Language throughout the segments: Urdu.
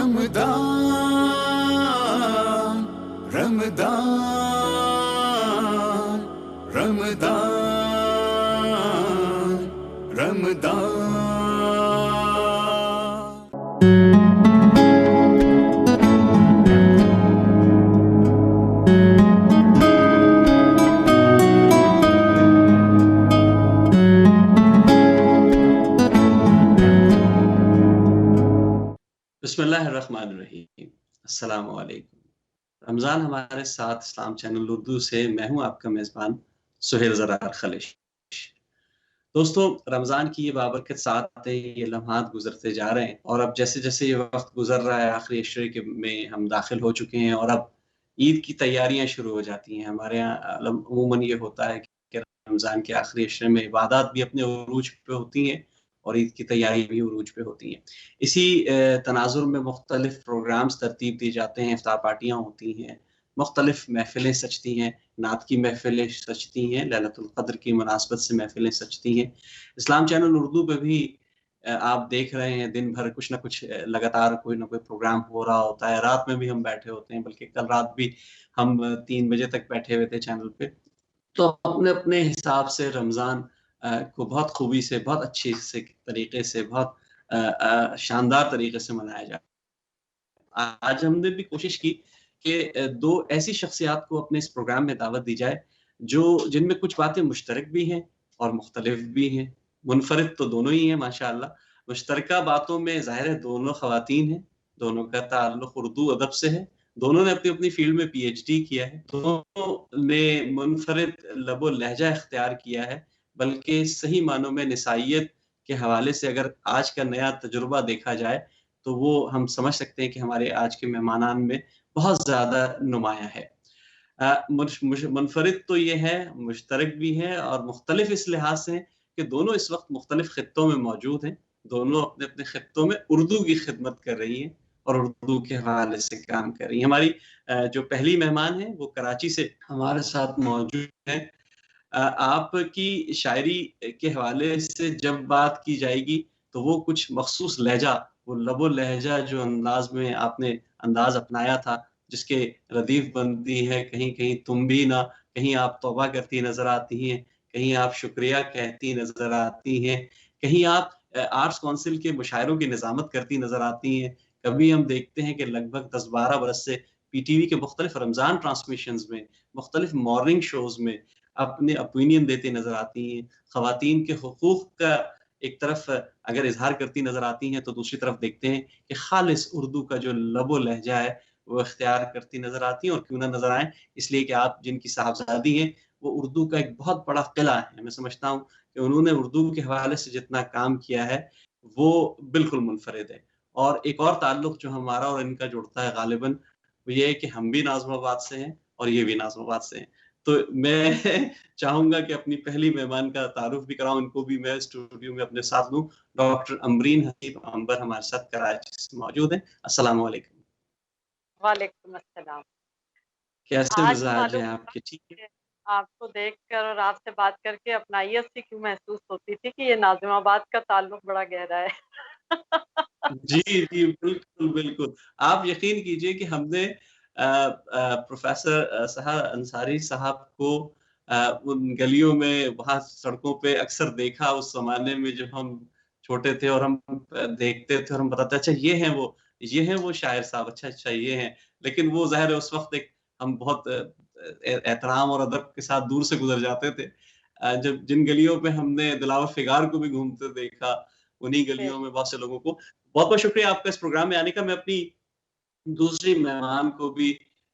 رمضان رمضان رمضان رمضان بسم اللہ الرحمن الرحیم۔ السلام علیکم۔ رمضان ہمارے ساتھ اسلام چینل اردو سے میں ہوں آپ کا میزبان سہیل زرار خلش۔ دوستو، رمضان کی یہ بابرکت ساتھ یہ لمحات گزرتے جا رہے ہیں، اور اب جیسے جیسے یہ وقت گزر رہا ہے آخری عشرے میں ہم داخل ہو چکے ہیں، اور اب عید کی تیاریاں شروع ہو جاتی ہیں۔ ہمارے یہاں عموماً یہ ہوتا ہے کہ رمضان کے آخری عشرے میں عبادات بھی اپنے عروج پہ ہوتی ہیں اور عید کی تیاری بھی عروج پہ ہوتی ہیں۔ اسی تناظر میں مختلف پروگرامز ترتیب دی جاتے ہیں، افطار پارٹیاں ہوتی ہیں، مختلف محفلیں سجتی ہیں، نعت کی محفلیں سجتی ہیں، لیلۃ القدر کی مناسبت سے محفلیں سجتی ہیں۔ اسلام چینل اردو پہ بھی آپ دیکھ رہے ہیں دن بھر کچھ نہ کچھ لگاتار کوئی نہ کوئی پروگرام ہو رہا ہوتا ہے۔ رات میں بھی ہم بیٹھے ہوتے ہیں، بلکہ کل رات بھی ہم 3 بجے تک بیٹھے ہوئے تھے چینل پہ۔ تو اپنے اپنے حساب سے رمضان کو بہت خوبی سے، بہت اچھے سے طریقے سے، بہت شاندار طریقے سے منایا جائے۔ آج ہم نے بھی کوشش کی کہ 2 ایسی شخصیات کو اپنے اس پروگرام میں دعوت دی جائے جن میں کچھ باتیں مشترک بھی ہیں اور مختلف بھی ہیں۔ منفرد تو دونوں ہی ہیں ماشاءاللہ۔ مشترکہ باتوں میں ظاہر ہے دونوں خواتین ہیں، دونوں کا تعلق اردو ادب سے ہے، دونوں نے اپنی اپنی فیلڈ میں PhD کیا ہے، دونوں نے منفرد لب و لہجہ اختیار کیا ہے، بلکہ صحیح معنوں میں نسائیت کے حوالے سے اگر آج کا نیا تجربہ دیکھا جائے تو وہ ہم سمجھ سکتے ہیں کہ ہمارے آج کے مہمانان میں بہت زیادہ نمایاں ہے۔ منفرد تو یہ ہے، مشترک بھی ہے، اور مختلف اس لحاظ سے ہیں کہ دونوں اس وقت مختلف خطوں میں موجود ہیں، دونوں اپنے اپنے خطوں میں اردو کی خدمت کر رہی ہیں اور اردو کے حوالے سے کام کر رہی ہیں۔ ہماری جو پہلی مہمان ہیں وہ کراچی سے ہمارے ساتھ موجود ہیں۔ آپ کی شاعری کے حوالے سے جب بات کی جائے گی تو وہ کچھ مخصوص لہجہ، وہ لب و لہجہ جو انداز میں آپ نے انداز اپنایا تھا، جس کے ردیف بنتی ہے کہیں کہیں تم بھی نہ، کہیں آپ توبہ کرتی نظر آتی ہیں، کہیں آپ شکریہ کہتی نظر آتی ہیں، کہیں آپ آرٹس کونسل کے مشاعروں کی نظامت کرتی نظر آتی ہیں۔ کبھی ہم دیکھتے ہیں کہ لگ بھگ 10-12 برس سے PTV کے مختلف رمضان ٹرانسمیشنز میں، مختلف مارننگ شوز میں اپنے اپینین دیتے نظر آتی ہیں۔ خواتین کے حقوق کا ایک طرف اگر اظہار کرتی نظر آتی ہیں تو دوسری طرف دیکھتے ہیں کہ خالص اردو کا جو لب و لہجہ ہے وہ اختیار کرتی نظر آتی ہیں، اور کیوں نہ نظر آئیں، اس لیے کہ آپ جن کی صاحبزادی ہیں وہ اردو کا ایک بہت بڑا قلعہ ہے۔ میں سمجھتا ہوں کہ انہوں نے اردو کے حوالے سے جتنا کام کیا ہے وہ بالکل منفرد ہے۔ اور ایک اور تعلق جو ہمارا اور ان کا جڑتا ہے غالباً وہ یہ ہے کہ ہم بھی ناظم آباد سے ہیں اور یہ بھی ناظم آباد سے ہیں۔ تو میں چاہوں گا کہ اپنی پہلی مہمان کا تعارف بھی کراؤں، ان کو بھی میں اسٹوڈیو میں اپنے ساتھ لوں۔ ڈاکٹر امبرین حنیف عنبر ہمارے ساتھ کراچی سے موجود ہیں۔ السلام علیکم۔ وعلیکم السلام۔ کیسے آج مزاج معلوم ہیں آپ کے؟ ٹھیک ہے؟ آپ کو دیکھ کر اور آپ سے بات کر کے اپنائیت سی کیوں محسوس ہوتی تھی کہ یہ ناظم آباد کا تعلق بڑا گہرا ہے۔ جی جی، بالکل بالکل۔ آپ یقین کیجئے کہ ہم نے پروفیسر سحر انصاری صاحب کو ان گلیوں میں، وہاں سڑکوں پہ اکثر دیکھا اس زمانے میں جب ہم چھوٹے تھے، اور ہم دیکھتے تھے اور ہم بتاتے اچھا یہ ہیں وہ شاعر صاحب، اچھا یہ ہیں۔ لیکن وہ ظاہر ہے اس وقت ایک ہم بہت احترام اور ادب کے ساتھ دور سے گزر جاتے تھے۔ جب جن گلیوں پہ ہم نے دلاور فگار کو بھی گھومتے دیکھا، انہی گلیوں میں بہت سے لوگوں کو۔ بہت بہت شکریہ آپ کا اس پروگرام میں آنے کا۔ میں اپنی دوسری مہمان کو بھی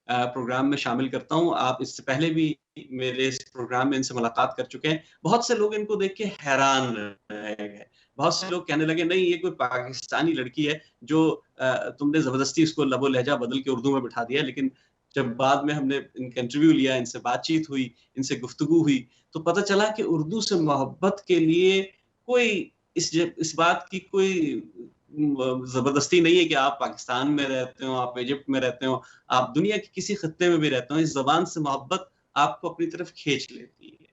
پروگرام میں شامل کرتا ہوں۔ آپ اس سے پہلے بھی میرے اس پروگرام میں ان سے ملاقات کر چکے ہیں۔ بہت سے لوگ ان کو دیکھ کے حیران رہ گئے، بہت سے لوگ کہنے لگے نہیں یہ کوئی پاکستانی لڑکی ہے جو تم نے زبردستی اس کو لب و لہجہ بدل کے اردو میں بٹھا دیا۔ لیکن جب بعد میں ہم نے ان کا انٹرویو لیا، ان سے بات چیت ہوئی، ان سے گفتگو ہوئی، تو پتہ چلا کہ اردو سے محبت کے لیے کوئی اس بات کی کوئی زبردستی نہیں ہے کہ آپ پاکستان میں رہتے ہو، آپ ایجپٹ میں رہتے ہو، آپ دنیا کے کسی خطے میں بھی رہتے ہو، اس زبان سے محبت آپ کو اپنی طرف کھینچ لیتی ہے۔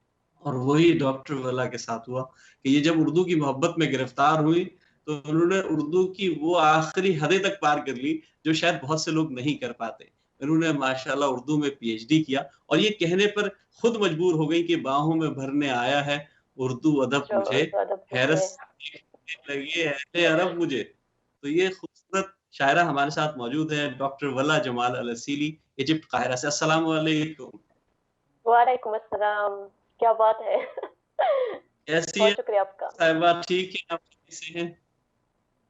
اور وہی ڈاکٹر ولا کے ساتھ ہوا کہ یہ جب اردو کی محبت میں گرفتار ہوئی تو انہوں نے اردو کی وہ آخری حدیں تک پار کر لی جو شاید بہت سے لوگ نہیں کر پاتے. انہوں نے ماشاءاللہ اردو میں پی ایچ ڈی کیا اور یہ کہنے پر خود مجبور ہو گئی کہ باہوں میں بھرنے آیا ہے اردو ادب جو مجھے، اردو ادب حیرت مجھے. سے دیکھنے لگے اہل عرب مجھے. تو یہ خوبصورت شاعرہ ہمارے ساتھ موجود ہے ڈاکٹر ولا جمال الاسیلی، ایجپٹ قاہرہ سے. السلام علیکم. وعلیکم السلام. کیا بات ہے. کیسی بہت ہے شکریہ آپ کا. صاحبہ؟ ٹھیک ہے، آپ کیسے ہیں؟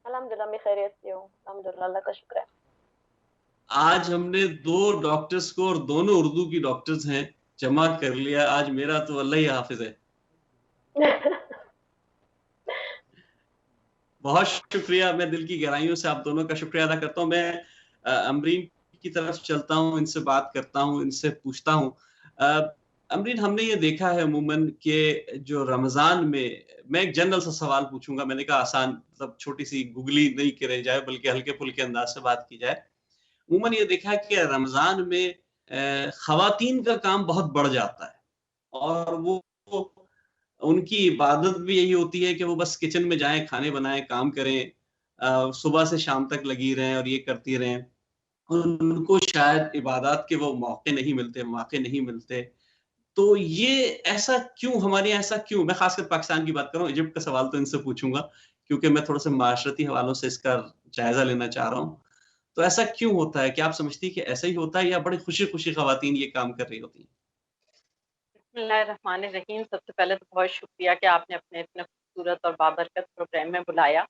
الحمدللہ میں خیریت سے ہوں. الحمدللہ اللہ کا شکر ہے. آج ہم نے 2 ڈاکٹرز کو اور دونوں اردو کی ڈاکٹرز ہیں جمع کر لیا. آج میرا تو اللہ ہی حافظ ہے. بہت شکریہ. میں دل کی گہرائیوں سے آپ دونوں کا شکریہ ادا کرتا ہوں. میں امرین کی طرف چلتا ہوں، ان سے بات کرتا ہوں، ان سے پوچھتا ہوں. امرین، ہم نے یہ دیکھا ہے عموماً کہ جو رمضان میں ایک جنرل سا سوال پوچھوں گا. میں نے کہا آسان، مطلب چھوٹی سی گگلی نہیں کرے جائے بلکہ ہلکے پھلکے انداز سے بات کی جائے. عموماً یہ دیکھا کہ رمضان میں خواتین کا کام بہت بڑھ جاتا ہے اور وہ ان کی عبادت بھی یہی ہوتی ہے کہ وہ بس کچن میں جائیں، کھانے بنائیں، کام کریں، صبح سے شام تک لگی رہیں اور یہ کرتی رہیں. ان کو شاید عبادات کے وہ موقع نہیں ملتے، مواقع نہیں ملتے. تو یہ ایسا کیوں ہمارے یہاں، ایسا کیوں؟ میں خاص کر پاکستان کی بات کر رہا ہوں. ایجپٹ کا سوال تو ان سے پوچھوں گا کیونکہ میں تھوڑا سا معاشرتی حوالوں سے اس کا جائزہ لینا چاہ رہا ہوں. تو ایسا کیوں ہوتا ہے؟ کہ آپ سمجھتی ہیں کہ ایسا ہی ہوتا ہے یا بڑی خوشی خوشی خواتین یہ کام کر رہی ہوتی ہیں؟ بسم اللہ الرحمن الرحیم. سب سے پہلے تو بہت شکریہ کہ آپ نے اپنے اتنے خوبصورت اور بابرکت پروگرام میں بلایا،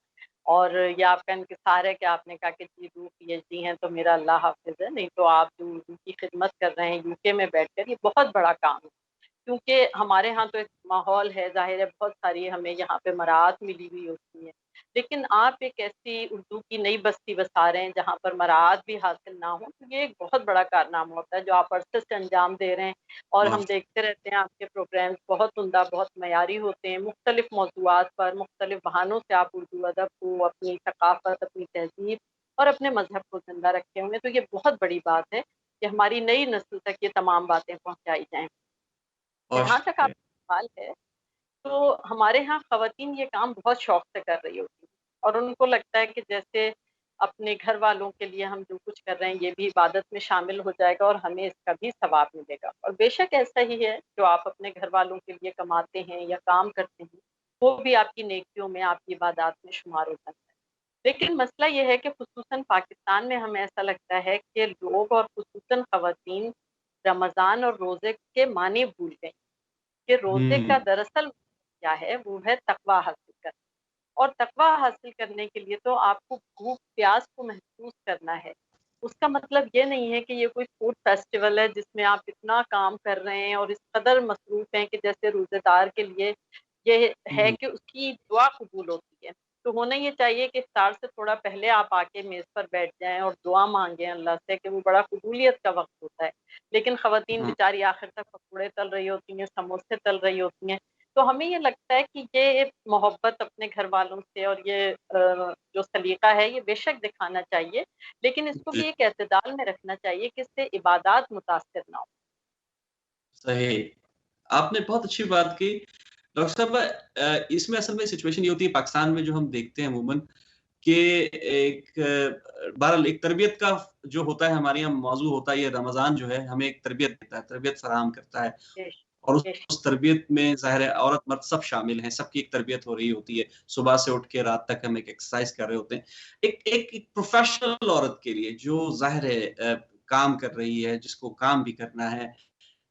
اور یہ آپ کا انکسار ہے کہ آپ نے کہا کہ جی دو پی ایچ ڈی ہیں تو میرا اللہ حافظ ہے. نہیں تو آپ جو اردو کی خدمت کر رہے ہیں یو کے میں بیٹھ کر، یہ بہت بڑا کام ہے. کیونکہ ہمارے ہاں تو ایک ماحول ہے، ظاہر ہے بہت ساری ہمیں یہاں پہ مراعات ملی ہوئی ہوتی ہیں، لیکن آپ ایک ایسی اردو کی نئی بستی بسا رہے ہیں جہاں پر مراعات بھی حاصل نہ ہوں. تو یہ ایک بہت بڑا کارنامہ ہوتا ہے جو آپ عرصے سے انجام دے رہے ہیں، اور ہم دیکھتے رہتے ہیں آپ کے پروگرامز بہت عمدہ، بہت معیاری ہوتے ہیں. مختلف موضوعات پر مختلف بہانوں سے آپ اردو ادب کو، اپنی ثقافت، اپنی تہذیب اور اپنے مذہب کو زندہ رکھے ہوئے. تو یہ بہت بڑی بات ہے کہ ہماری نئی نسل تک یہ تمام باتیں پہنچائی جائیں. اور جہاں تک آپ کا سوال ہے، تو ہمارے ہاں خواتین یہ کام بہت شوق سے کر رہی ہوتی ہیں، اور ان کو لگتا ہے کہ جیسے اپنے گھر والوں کے لیے ہم جو کچھ کر رہے ہیں یہ بھی عبادت میں شامل ہو جائے گا اور ہمیں اس کا بھی ثواب ملے گا. اور بے شک ایسا ہی ہے، جو آپ اپنے گھر والوں کے لیے کماتے ہیں یا کام کرتے ہیں وہ بھی آپ کی نیکیوں میں، آپ کی عبادات میں شمار ہو جاتا ہے. لیکن مسئلہ یہ ہے کہ خصوصاً پاکستان میں ہمیں ایسا لگتا ہے کہ لوگ اور خصوصاً خواتین رمضان اور روزے کے معنی بھول گئے کہ روزے کا دراصل کیا ہے. وہ ہے تقویٰ حاصل کرنا، اور تقویٰ حاصل کرنے کے لیے تو آپ کو بھوک پیاس کو محسوس کرنا ہے. اس کا مطلب یہ نہیں ہے کہ یہ کوئی فوڈ فیسٹیول ہے جس میں آپ اتنا کام کر رہے ہیں اور اس قدر مصروف ہیں کہ جیسے روزے دار کے لیے یہ ہے کہ اس کی دعا قبول ہوتی ہے. تو ہونا یہ چاہیے کہ افطار سے تھوڑا پہلے آپ آ کے میز پر بیٹھ جائیں اور دعا مانگیں اللہ سے، کہ وہ بڑا قبولیت کا وقت ہوتا ہے. لیکن خواتین بیچاری آخر تک پکوڑے تل رہی ہوتی ہیں، سموسے تل رہی ہوتی ہیں. تو ہمیں یہ لگتا ہے کہ یہ محبت اپنے گھر والوں سے اور یہ جو سلیقہ ہے یہ بے شک دکھانا چاہیے، لیکن اس کو بھی ایک اعتدال میں رکھنا چاہیے کہ اس سے عبادات متاثر نہ ہو. صحیح، آپ نے بہت اچھی بات کی ڈاکٹر صاحب. اس میں اصل میں سچویشن یہ ہوتی ہے پاکستان میں جو ہم دیکھتے ہیں عموماً کہ ایک بہرحال ایک تربیت کا جو ہوتا ہے ہمارے یہاں موضوع ہوتا ہے. یہ رمضان جو ہے ہمیں ایک تربیت دیتا ہے، تربیت فراہم کرتا ہے، اور اس تربیت میں ظاہر ہے عورت مرد سب شامل ہیں، سب کی ایک تربیت ہو رہی ہوتی ہے. صبح سے اٹھ کے رات تک ہم ایک ایکسرسائز کر رہے ہوتے ہیں. ایک پروفیشنل عورت کے لیے جو ظاہر ہے کام کر رہی ہے، جس کو کام بھی کرنا ہے،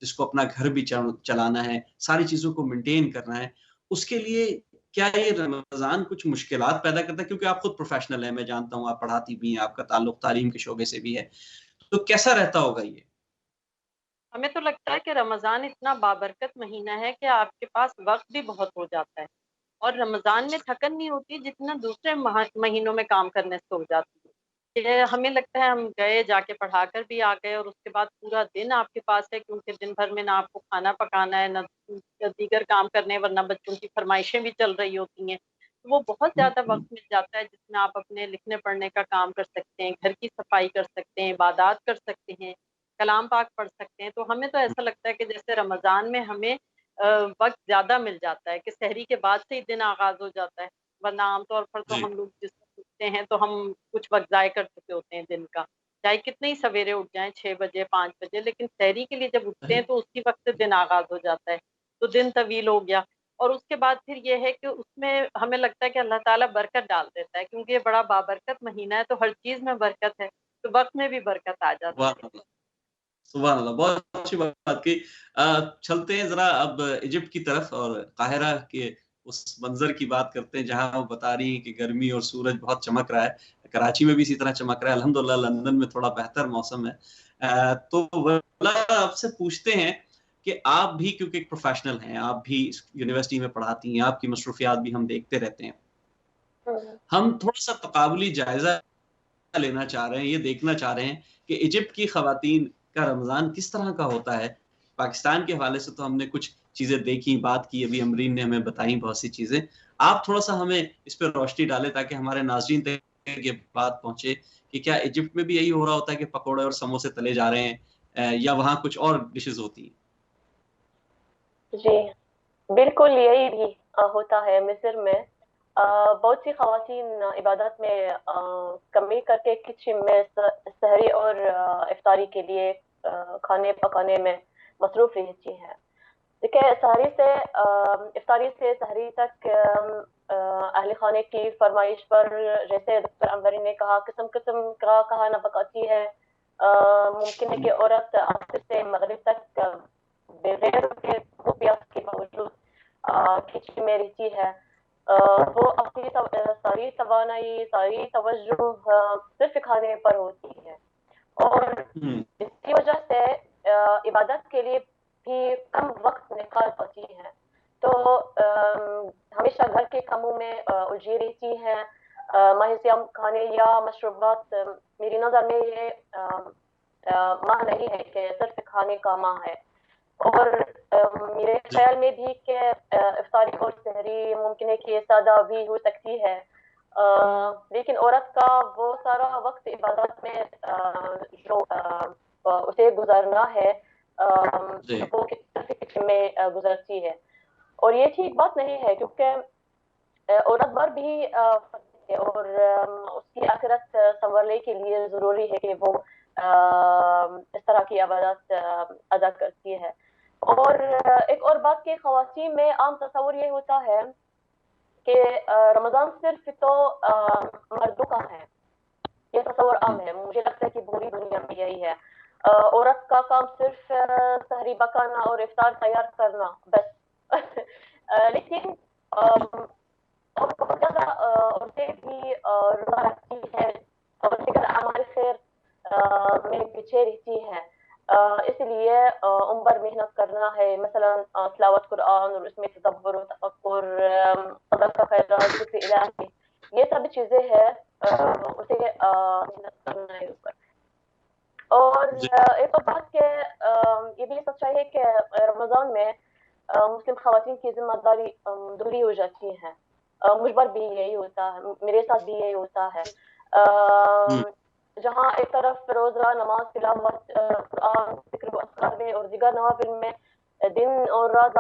جس کو اپنا گھر بھی چلانا ہے، ساری چیزوں کو مینٹین کرنا ہے، اس کے لیے کیا یہ رمضان کچھ مشکلات پیدا کرتا ہے؟ کیونکہ آپ خود پروفیشنل ہیں، میں جانتا ہوں آپ پڑھاتی بھی ہیں، آپ کا تعلق تعلیم کے شعبے سے بھی ہے، تو کیسا رہتا ہوگا یہ؟ ہمیں تو لگتا ہے کہ رمضان اتنا بابرکت مہینہ ہے کہ آپ کے پاس وقت بھی بہت ہو جاتا ہے، اور رمضان میں تھکن نہیں ہوتی جتنا دوسرے مہینوں میں کام کرنے سے ہو جاتی ہے. کہ ہمیں لگتا ہے ہم گئے، جا کے پڑھا کر بھی آ گئے، اور اس کے بعد پورا دن آپ کے پاس ہے، کیونکہ دن بھر میں نہ آپ کو کھانا پکانا ہے، نہ دیگر کام کرنے، ورنہ بچوں کی فرمائشیں بھی چل رہی ہوتی ہیں. تو وہ بہت زیادہ وقت مل جاتا ہے جس میں آپ اپنے لکھنے پڑھنے کا کام کر سکتے ہیں، گھر کی صفائی کر سکتے ہیں، عبادات کر سکتے ہیں، کلام پاک پڑھ سکتے ہیں. تو ہمیں تو ایسا لگتا ہے کہ جیسے رمضان میں ہمیں وقت زیادہ مل جاتا ہے، کہ سحری کے بعد سے ہی دن آغاز ہو جاتا ہے. ورنہ عام طور پر تو جی ہم لوگ جس وقت اٹھتے ہیں تو ہم کچھ وقت ضائع کر چکے ہوتے ہیں دن کا، چاہے کتنے ہی سویرے اٹھ جائیں 6 بجے 5 بجے، لیکن سحری کے لیے جب اٹھتے ہیں تو اسی وقت سے دن آغاز ہو جاتا ہے، تو دن طویل ہو گیا۔ اور اس کے بعد پھر یہ ہے کہ اس میں ہمیں لگتا ہے کہ اللہ تعالیٰ برکت ڈال دیتا ہے، کیونکہ یہ بڑا بابرکت مہینہ ہے، تو ہر چیز میں برکت ہے، تو وقت میں بھی برکت آ جاتی سبحان اللہ، سبحان اللہ، بہت اچھی بات کی۔ چلتے ہیں ذرا اب ایجپٹ کی طرف اور قاہرہ کے اس منظر کی بات کرتے ہیں جہاں وہ بتا رہی ہیں کہ گرمی اور سورج بہت چمک رہا ہے، کراچی میں بھی اسی طرح چمک رہا ہے، الحمدللہ لندن میں تھوڑا بہتر موسم ہے۔ تو آپ سے پوچھتے ہیں کہ آپ بھی کیونکہ ایک پروفیشنل ہیں، آپ بھی یونیورسٹی میں پڑھاتی ہیں، آپ کی مصروفیات بھی ہم دیکھتے رہتے ہیں، ہم تھوڑا سا تقابلی جائزہ لینا چاہ رہے ہیں، یہ دیکھنا چاہ رہے ہیں کہ ایجپٹ کی خواتین کا رمضان کس طرح کا ہوتا ہے۔ پاکستان کے حوالے سے تو ہم نے کچھ چیزیں دیکھی، بات کی، ابھی امرین نے ہمیں بتائیں بہت سی چیزیں، آپ تھوڑا سا ہمیں اس پہ روشنی ڈالیں تاکہ ہمارے ناظرین تک یہ بات پہنچے کہ کیا ایجپٹ میں بھی یہی ہو رہا ہوتا ہے کہ پکوڑے اور سموسے تلے جا رہے ہیں یا وہاں کچھ اور ڈشز ہوتی ہیں؟ جی بالکل یہی بھی ہوتا ہے مصر میں۔ بہت سی خواتین عبادت میں کمی کر کے کچن میں سحری اور افطاری کے لیے کھانے پکانے میں مصروف رہتی ہیں۔ دیکھیں افطاری سے سحری تک اہل خانے کی فرمائش پر، جیسے ڈاکٹر عنوری نے کہا، قسم قسم کا کھانا پکاتی ہے۔ ممکن ہے کہ عورت عصر سے مغرب تک بغیر پیاس کے باوجود کچن میں رہتی ہے۔ وہ اپنی ساری توانائی، ساری توجہ صرف کھانے پر ہوتی ہے، اور اس کی وجہ سے عبادت کے لیے بھی کم وقت نکال پاتی ہے، تو ہمیشہ گھر کے کاموں میں الجھی رہتی ہے۔ ماہ صیام کھانے یا مشروبات میری نظر میں یہ ماہ نہیں ہے کہ صرف کھانے کا ماہ ہے، اور میرے خیال میں بھی کہ افطاری اور سحری ممکن ہے کہ سادہ بھی ہو سکتی ہے، لیکن عورت کا وہ سارا وقت عبادت میں جو اسے گزارنا ہے وہ کچن میں گزرتی ہے، اور یہ ٹھیک بات نہیں ہے، کیونکہ عورت بھر بھی ہے، اور اس کی آخرت سنورنے کے لیے ضروری ہے کہ وہ اس طرح کی عبادات ادا کرتی ہے۔ اور ایک اور بات کہ خواتین میں عام تصور یہ ہوتا ہے کہ رمضان صرف تو مردوں کا ہے، یہ تصور عام ہے، مجھے لگتا ہے کہ پوری دنیا میں یہی ہے۔ عورت کا کام صرف سحری پکانا اور افطار تیار کرنا بس لیکن اور بہت زیادہ عورتیں بھی روزہ رکھتی ہیں اور دیگر اعمال خیر میں پیچھے رہتی ہیں، اس لیے عمر محنت کرنا ہے، مثلا تلاوت قرآن اور اس میں تدبر و تفکر، صدقہ خیرات، ذکر الہی، یہ سب چیزیں ہیں اسے محنت کرنا ہے اوپر۔ اور ایک اور بات کہ یہ بھی سچائی ہے کہ رمضان میں مسلم خواتین کی ذمہ داری دوہری ہو جاتی ہے، مجبر بھی یہی ہوتا ہے، میرے ساتھ بھی یہی ہوتا ہے، جہاں ایک طرف روزہ، نماز، تلاوت قرآن، ذکر و اذکار میں اور دیگر نوافل میں دن اور رات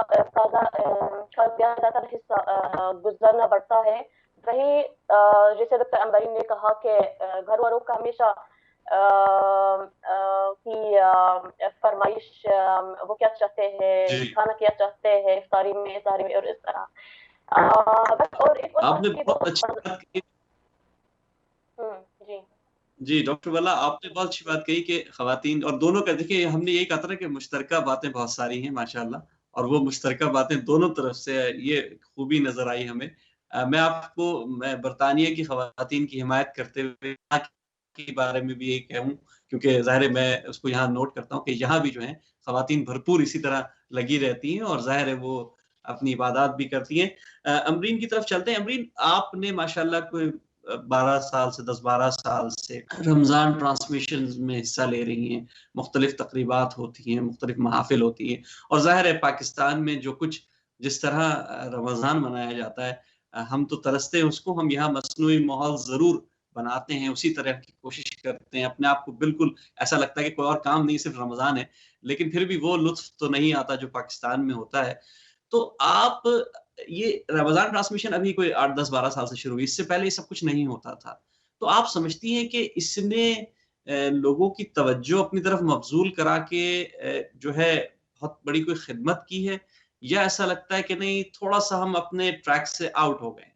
کا زیادہ تر حصہ گزارنا پڑتا ہے، وہیں جیسے ڈاکٹر عنوری نے کہا کہ گھر والوں کا ہمیشہ کی فرمائش وہ کیا چاہتے ہیں، کھانا کیا چاہتے ہیں افطاری میں، سحری میں، اور اس طرح بس۔ اور ایک اور آپ نے بہت اچھی بات کی جی ڈاکٹر والا، آپ نے بہت اچھی بات کہی کہ خواتین اور دونوں کا، دیکھیے ہم نے یہی کہا تھا کہ مشترکہ باتیں بہت ساری ہیں ماشاءاللہ، اور وہ مشترکہ باتیں دونوں طرف سے یہ خوبی نظر آئی ہمیں۔ میں برطانیہ کی خواتین کی حمایت کرتے ہوئے کے بارے میں بھی یہ کہوں، کیونکہ ظاہر ہے میں اس کو یہاں نوٹ کرتا ہوں کہ یہاں بھی جو ہیں خواتین بھرپور اسی طرح لگی رہتی ہیں، اور ظاہر ہے وہ اپنی عبادات بھی کرتی ہیں۔ امرین کی طرف چلتے ہیں۔ امرین، آپ نے ماشاءاللہ کوئی 10-12 سال سے رمضان ٹرانسمیشن میں حصہ لے رہی ہیں، مختلف تقریبات ہوتی ہیں، مختلف محافل ہوتی ہیں، اور ظاہر ہے پاکستان میں جو کچھ جس طرح رمضان منایا جاتا ہے ہم تو ترستے ہیں اس کو، ہم یہاں مصنوعی ماحول ضرور بناتے ہیں، اسی طرح کی کوشش کرتے ہیں، اپنے آپ کو بالکل ایسا لگتا ہے کہ کوئی اور کام نہیں، صرف رمضان ہے، لیکن پھر بھی وہ لطف تو نہیں آتا جو پاکستان میں ہوتا ہے۔ تو آپ یہ رمضان ٹرانسمیشن ابھی کوئی 8 10 12 سال سے شروع ہوئی، اس سے پہلے یہ سب کچھ نہیں ہوتا تھا. تو آپ سمجھتی ہیں کہ اس نے لوگوں کی توجہ اپنی طرف مبذول کرا کے جو ہے بہت بڑی کوئی خدمت کی ہے، یا ایسا لگتا ہے کہ نہیں تھوڑا سا ہم اپنے ٹریک سے آؤٹ ہو گئے؟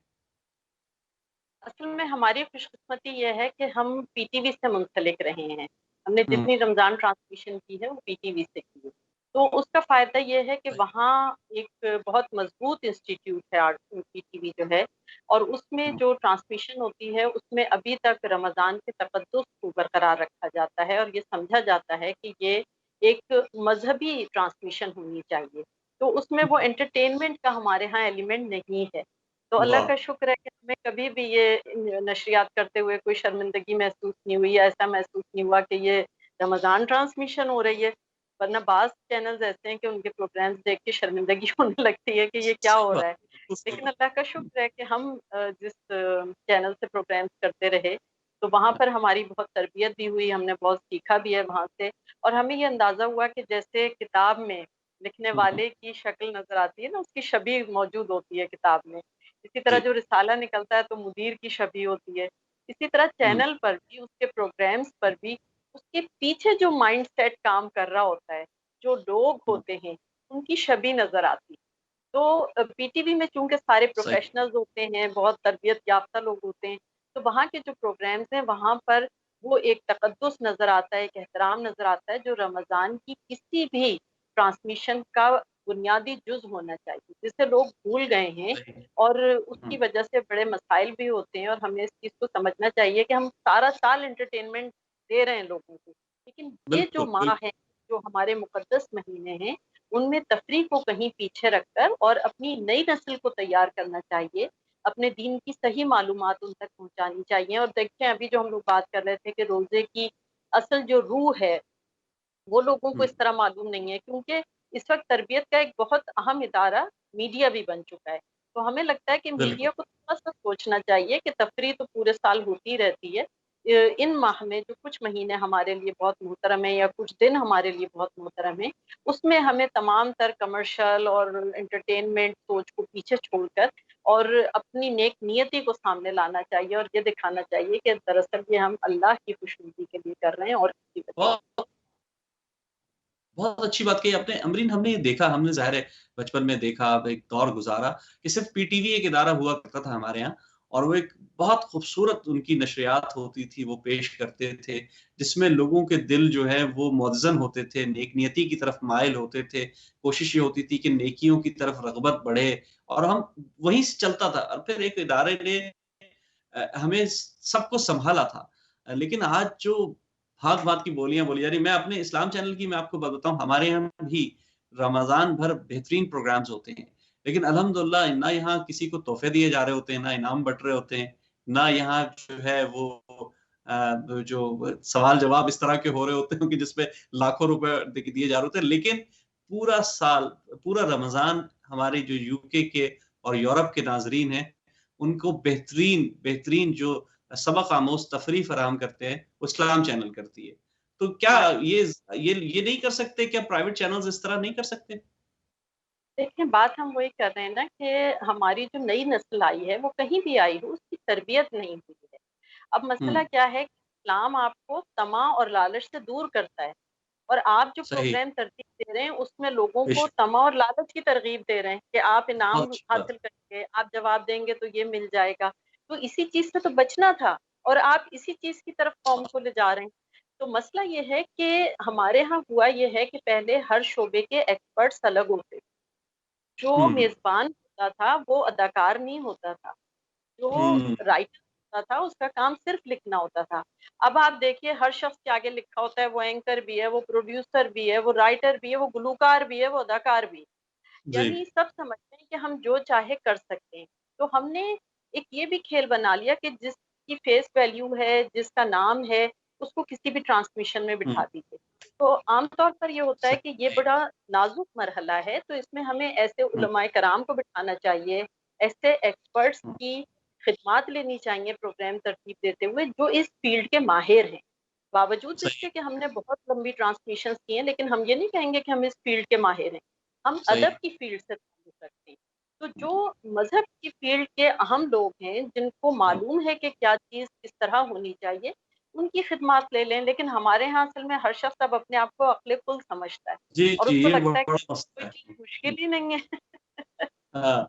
اصل میں ہماری خوش قسمتی یہ ہے کہ ہم پی ٹی وی سے منسلک رہے ہیں. ہم نے جتنی رمضان ٹرانسمیشن کی ہے وہ پی ٹی وی سے کی ہے. تو اس کا فائدہ یہ ہے کہ وہاں ایک بہت مضبوط انسٹیٹیوٹ ہے پی ٹی وی جو ہے، اور اس میں جو ٹرانسمیشن ہوتی ہے اس میں ابھی تک رمضان کے تقدس کو برقرار رکھا جاتا ہے، اور یہ سمجھا جاتا ہے کہ یہ ایک مذہبی ٹرانسمیشن ہونی چاہیے. تو اس میں وہ انٹرٹینمنٹ کا ہمارے ہاں ایلیمنٹ نہیں ہے. تو اللہ کا شکر ہے کہ ہمیں کبھی بھی یہ نشریات کرتے ہوئے کوئی شرمندگی محسوس نہیں ہوئی، ایسا محسوس نہیں ہوا کہ یہ رمضان ٹرانسمیشن ہو رہی ہے. ورنہ بعض چینلز ایسے ہیں کہ ان کے پروگرامز دیکھ کے شرمندگی ہونے لگتی ہے کہ یہ کیا ہو رہا ہے. لیکن اللہ کا شکر ہے کہ ہم جس چینل سے پروگرامز کرتے رہے تو وہاں پر ہماری بہت تربیت بھی ہوئی، ہم نے بہت سیکھا بھی ہے وہاں سے. اور ہمیں یہ اندازہ ہوا کہ جیسے کتاب میں لکھنے والے کی شکل نظر آتی ہے نا، اس کی شبیہ موجود ہوتی ہے کتاب میں. اسی طرح جو رسالہ نکلتا ہے تو مدیر کی شبیہ ہوتی ہے. اسی طرح چینل پر بھی، اس کے پروگرامز پر بھی اس کے پیچھے جو مائنڈ سیٹ کام کر رہا ہوتا ہے، جو لوگ ہوتے ہیں ان کی شبیہ نظر آتی. تو پی ٹی وی میں چونکہ سارے پروفیشنلز ہوتے ہیں، بہت تربیت یافتہ لوگ ہوتے ہیں، تو وہاں کے جو پروگرامز ہیں وہاں پر وہ ایک تقدس نظر آتا ہے، ایک احترام نظر آتا ہے جو رمضان کی کسی بھی ٹرانسمیشن کا بنیادی جز ہونا چاہیے، جسے لوگ بھول گئے ہیں. اور اس کی وجہ سے بڑے مسائل بھی ہوتے ہیں، اور ہمیں اس چیز کو سمجھنا چاہیے کہ ہم سارا سال انٹرٹینمنٹ دے رہے ہیں لوگوں کو، لیکن یہ جو ماہ ہے، جو ہمارے مقدس مہینے ہیں، ان میں تفریح کو کہیں پیچھے رکھ کر اور اپنی نئی نسل کو تیار کرنا چاہیے، اپنے دین کی صحیح معلومات ان تک پہنچانی چاہیے. اور دیکھیں ابھی جو ہم لوگ بات کر رہے تھے کہ روزے کی اصل جو روح ہے وہ لوگوں کو اس طرح معلوم نہیں ہے، کیونکہ اس وقت تربیت کا ایک بہت اہم ادارہ میڈیا بھی بن چکا ہے. تو ہمیں لگتا ہے کہ میڈیا کو تھوڑا سا سوچنا چاہیے کہ تفریح تو پورے سال ہوتی رہتی ہے، ان ماہ میں جو کچھ مہینے ہمارے لیے بہت محترم ہیں یا کچھ دن ہمارے لیے بہت محترم ہیں، اس میں ہمیں تمام تر کمرشل اور انٹرٹینمنٹ سوچ کو پیچھے چھوڑ کر اور اپنی نیک نیتی کو سامنے لانا چاہیے، اور یہ دکھانا چاہیے کہ دراصل یہ ہم اللہ کی خوشنودی کے لیے کر رہے ہیں اور کسی وجہ سے. بہت اچھی بات کہی آپ نے امرین. ہم نے دیکھا، ہم نے ظاہر ہے بچپن میں دیکھا، ایک دور گزارا کہ صرف پی ٹی وی ایک ادارہ ہوا کرتا تھا ہمارے یہاں، اور وہ ایک بہت خوبصورت ان کی نشریات ہوتی تھی، وہ پیش کرتے تھے جس میں لوگوں کے دل جو ہے وہ موزن ہوتے تھے، نیک نیتی کی طرف مائل ہوتے تھے. کوشش یہ ہوتی تھی کہ نیکیوں کی طرف رغبت بڑھے، اور ہم وہیں سے چلتا تھا. اور پھر ایک ادارے نے ہمیں سب کو سنبھالا تھا. لیکن آج جو بھاگ بھاگ کی بولیاں بولی جا رہی، میں اپنے اسلام چینل کی میں آپ کو بتاؤں، ہمارے یہاں بھی رمضان بھر بہترین پروگرامز ہوتے ہیں، لیکن الحمدللہ نہ یہاں کسی کو تحفے دیے جا رہے ہوتے ہیں، نہ انعام بٹ رہے ہوتے ہیں، نہ یہاں جو ہے وہ جو سوال جواب اس طرح کے ہو رہے ہوتے ہیں کہ جس پہ لاکھوں روپے دیے جا رہے ہوتے ہیں. لیکن پورا سال، پورا رمضان ہمارے جو یو کے اور یورپ کے ناظرین ہیں ان کو بہترین جو سبق آموز تفریح فراہم کرتے ہیں وہ اسلام چینل کرتی ہے. تو کیا یہ نہیں کر سکتے؟ کیا پرائیویٹ چینلز اس طرح نہیں کر سکتے؟ دیکھیں، بات ہم وہی کر رہے ہیں نا کہ ہماری جو نئی نسل آئی ہے وہ کہیں بھی آئی ہو، اس کی تربیت نہیں ہوئی ہے. اب مسئلہ کیا ہے کہ اسلام آپ کو طمع اور لالچ سے دور کرتا ہے، اور آپ جو صحیح. پروگرام ترتیب دے رہے ہیں اس میں لوگوں کو بے طمع اور لالچ کی ترغیب دے رہے ہیں کہ آپ انعام بہت اچھی بات. حاصل کریں گے، آپ جواب دیں گے تو یہ مل جائے گا. تو اسی چیز سے تو بچنا تھا، اور آپ اسی چیز کی طرف قوم کو لے جا رہے ہیں. تو مسئلہ یہ ہے کہ ہمارے ہاں ہوا یہ ہے کہ پہلے ہر شعبے کے ایکسپرٹس الگ ہوتے، جو میزبان ہوتا تھا وہ اداکار نہیں ہوتا تھا، جو رائٹر ہوتا تھا اس کا کام صرف لکھنا ہوتا تھا. اب آپ دیکھیے ہر شخص کے آگے لکھا ہوتا ہے، وہ اینکر بھی ہے، وہ پروڈیوسر بھی ہے، وہ رائٹر بھی ہے، وہ گلوکار بھی ہے، وہ اداکار بھی ہے. یعنی سب سمجھتے ہیں کہ ہم جو چاہے کر سکتے ہیں. تو ہم نے ایک یہ بھی کھیل بنا لیا کہ جس کی فیس ویلیو ہے، جس کا نام ہے، اس کو کسی بھی ٹرانسمیشن میں بٹھا دیجیے. تو عام طور پر یہ ہوتا ہے کہ یہ بڑا نازک مرحلہ ہے، تو اس میں ہمیں ایسے علماء کرام کو بٹھانا چاہیے، ایسے ایکسپرٹس کی خدمات لینی چاہیے پروگرام ترتیب دیتے ہوئے جو اس فیلڈ کے ماہر ہیں. باوجود اس کے کہ ہم نے بہت لمبی ٹرانسمیشنز کی ہیں، لیکن ہم یہ نہیں کہیں گے کہ ہم اس فیلڈ کے ماہر ہیں. ہم ادب کی فیلڈ سے تعلق رکھتے ہیں، تو جو مذہب کی فیلڈ کے اہم لوگ ہیں جن کو معلوم ہے کہ کیا چیز کس طرح ہونی چاہیے ان کی خدمات لے لیں. لیکن ہمارے ہاں اصل میں ہر شخص اب اپنے آپ کو عقل کل سمجھتا ہے جی اور جی اس کو یہ لگتا ہے کہ بڑا مسئلہ کوئی ہے. چیز مشکل ہی نہیں ہے. ہاں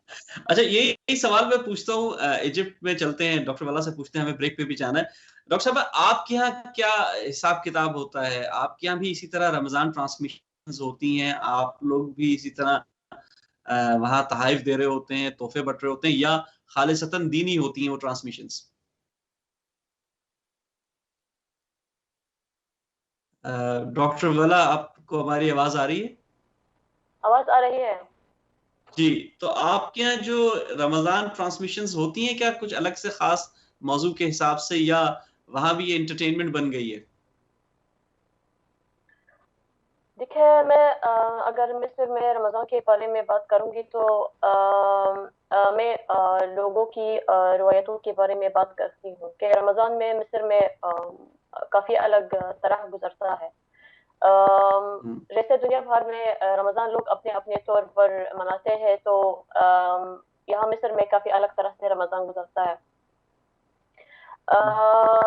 اچھا یہی سوال میں پوچھتا ہوں ایجپٹ میں چلتے ہیں, ڈاکٹر والا سے پوچھتے ہیں, ہمیں بریک پہ بھی جانا ہے. ڈاکٹر صاحب آپ کے یہاں کیا حساب کتاب ہوتا ہے؟ آپ کے یہاں بھی اسی طرح رمضان ٹرانسمیشنز ہوتی ہیں؟ آپ لوگ بھی اسی طرح وہاں تحائف دے رہے ہوتے ہیں, تحفے بٹ رہے ہوتے ہیں, یا خالصتاً دینی ہوتی ہیں وہ ٹرانسمیشنز؟ ڈاکٹر والا آپ کو ہماری آواز آ رہی ہے؟ آواز آ رہی ہے جی, تو آپ کے یہاں جو رمضان ٹرانسمیشنز ہوتی ہیں کیا کچھ الگ سے خاص موضوع کے حساب سے, یا وہاں بھی یہ انٹرٹینمنٹ بن گئی ہے؟ دیکھیں میں اگر مصر میں رمضان کے بارے میں بات کروں گی تو میں لوگوں کی روایتوں کے بارے میں بات کرتی ہوں کہ رمضان میں مصر میں کافی الگ طرح گزرتا ہے. جیسے دنیا بھر میں رمضان لوگ اپنے اپنے طور پر مناتے ہیں, تو یہاں مصر میں کافی الگ طرح سے رمضان گزرتا ہے.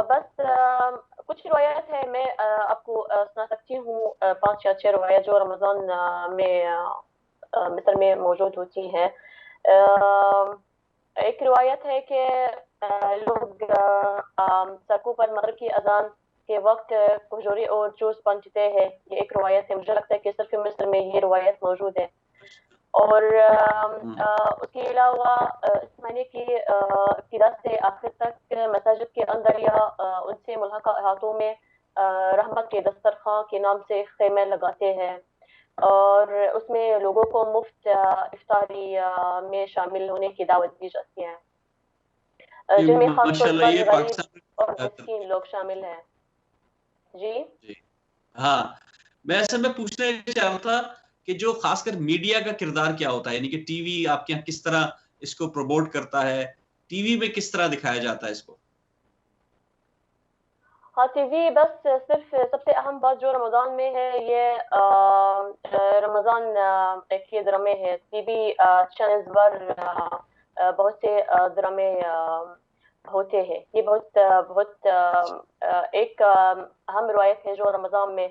بس کچھ روایات ہے میں آپ کو سنا سکتی ہوں, 5 یا 6 روایات جو رمضان میں مصر میں موجود ہوتی ہیں. ایک روایت ہے کہ لوگ سڑکوں پر مغرب کی اذان کے وقت کھجوری اور جوس بانٹتے ہیں. یہ ایک روایت ہے, مجھے لگتا ہے کہ صرف مصر میں یہ روایت موجود ہے. اور اس کے علاوہ اس مہینے کی ابتدا سے آخر تک مساجد کے اندر یا ان سے ملحقہ احاطوں میں رحمت کے دسترخوان کے نام سے خیمے لگاتے ہیں, اور اس میں لوگوں کو مفت افطاری میں شامل ہونے کی دعوت دی جاتی ہے, جن میں خاص طور ماشاءاللہ پر یہ غریب پاکستان اور مسکین لوگ شامل ہیں. جی ہاں میں اصل میں پوچھنا چاہ رہا تھا کہ جو خاص کر میڈیا کا کردار کیا ہوتا ہے, یعنی کہ ٹی وی آپ کے یہاں کس طرح اس کو پروموٹ کرتا ہے, ٹی وی میں کس طرح دکھایا جاتا ہے اس کو؟ ہاں ٹی وی بس صرف سب سے اہم بات جو رمضان میں ہے یہ رمضان کے ڈرامے ہے. ٹی وی چینلز پر بہت سے ڈرامے ہوتے ہیں. یہ بہت ایک اہم روایت ہے جو رمضان میں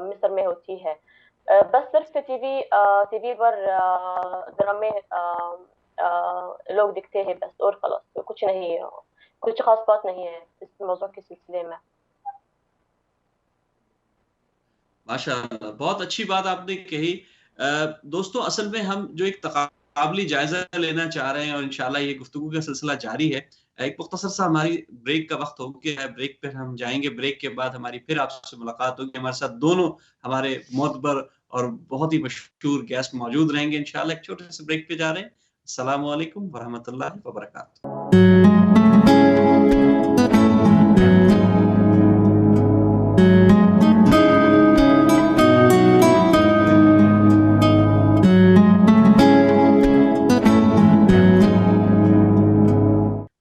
مصر میں ہوتی ہے. بس صرف ٹی وی پر ڈرامے لوگ دکھتے ہیں بس, اور خلاص کچھ نہیں, کچھ خاص بات نہیں ہے اس موضوع کے سلسلے میں. ماشاءاللہ بہت اچھی بات آپ نے کہی. دوستو اصل میں ہم جو ایک تقابلی جائزہ لینا چاہ رہے ہیں, اور انشاءاللہ یہ گفتگو کا سلسلہ جاری ہے. ایک مختصر سا ہماری بریک کا وقت ہو گیا ہے, بریک پہ ہم جائیں گے. بریک کے بعد ہماری پھر آپ سے ملاقات ہوگی. ہمارے ساتھ دونوں ہمارے معتبر اور بہت ہی مشہور گیسٹ موجود رہیں گے انشاءاللہ. ایک چھوٹے سے بریک پہ جا رہے ہیں. السلام علیکم ورحمۃ اللہ وبرکاتہ.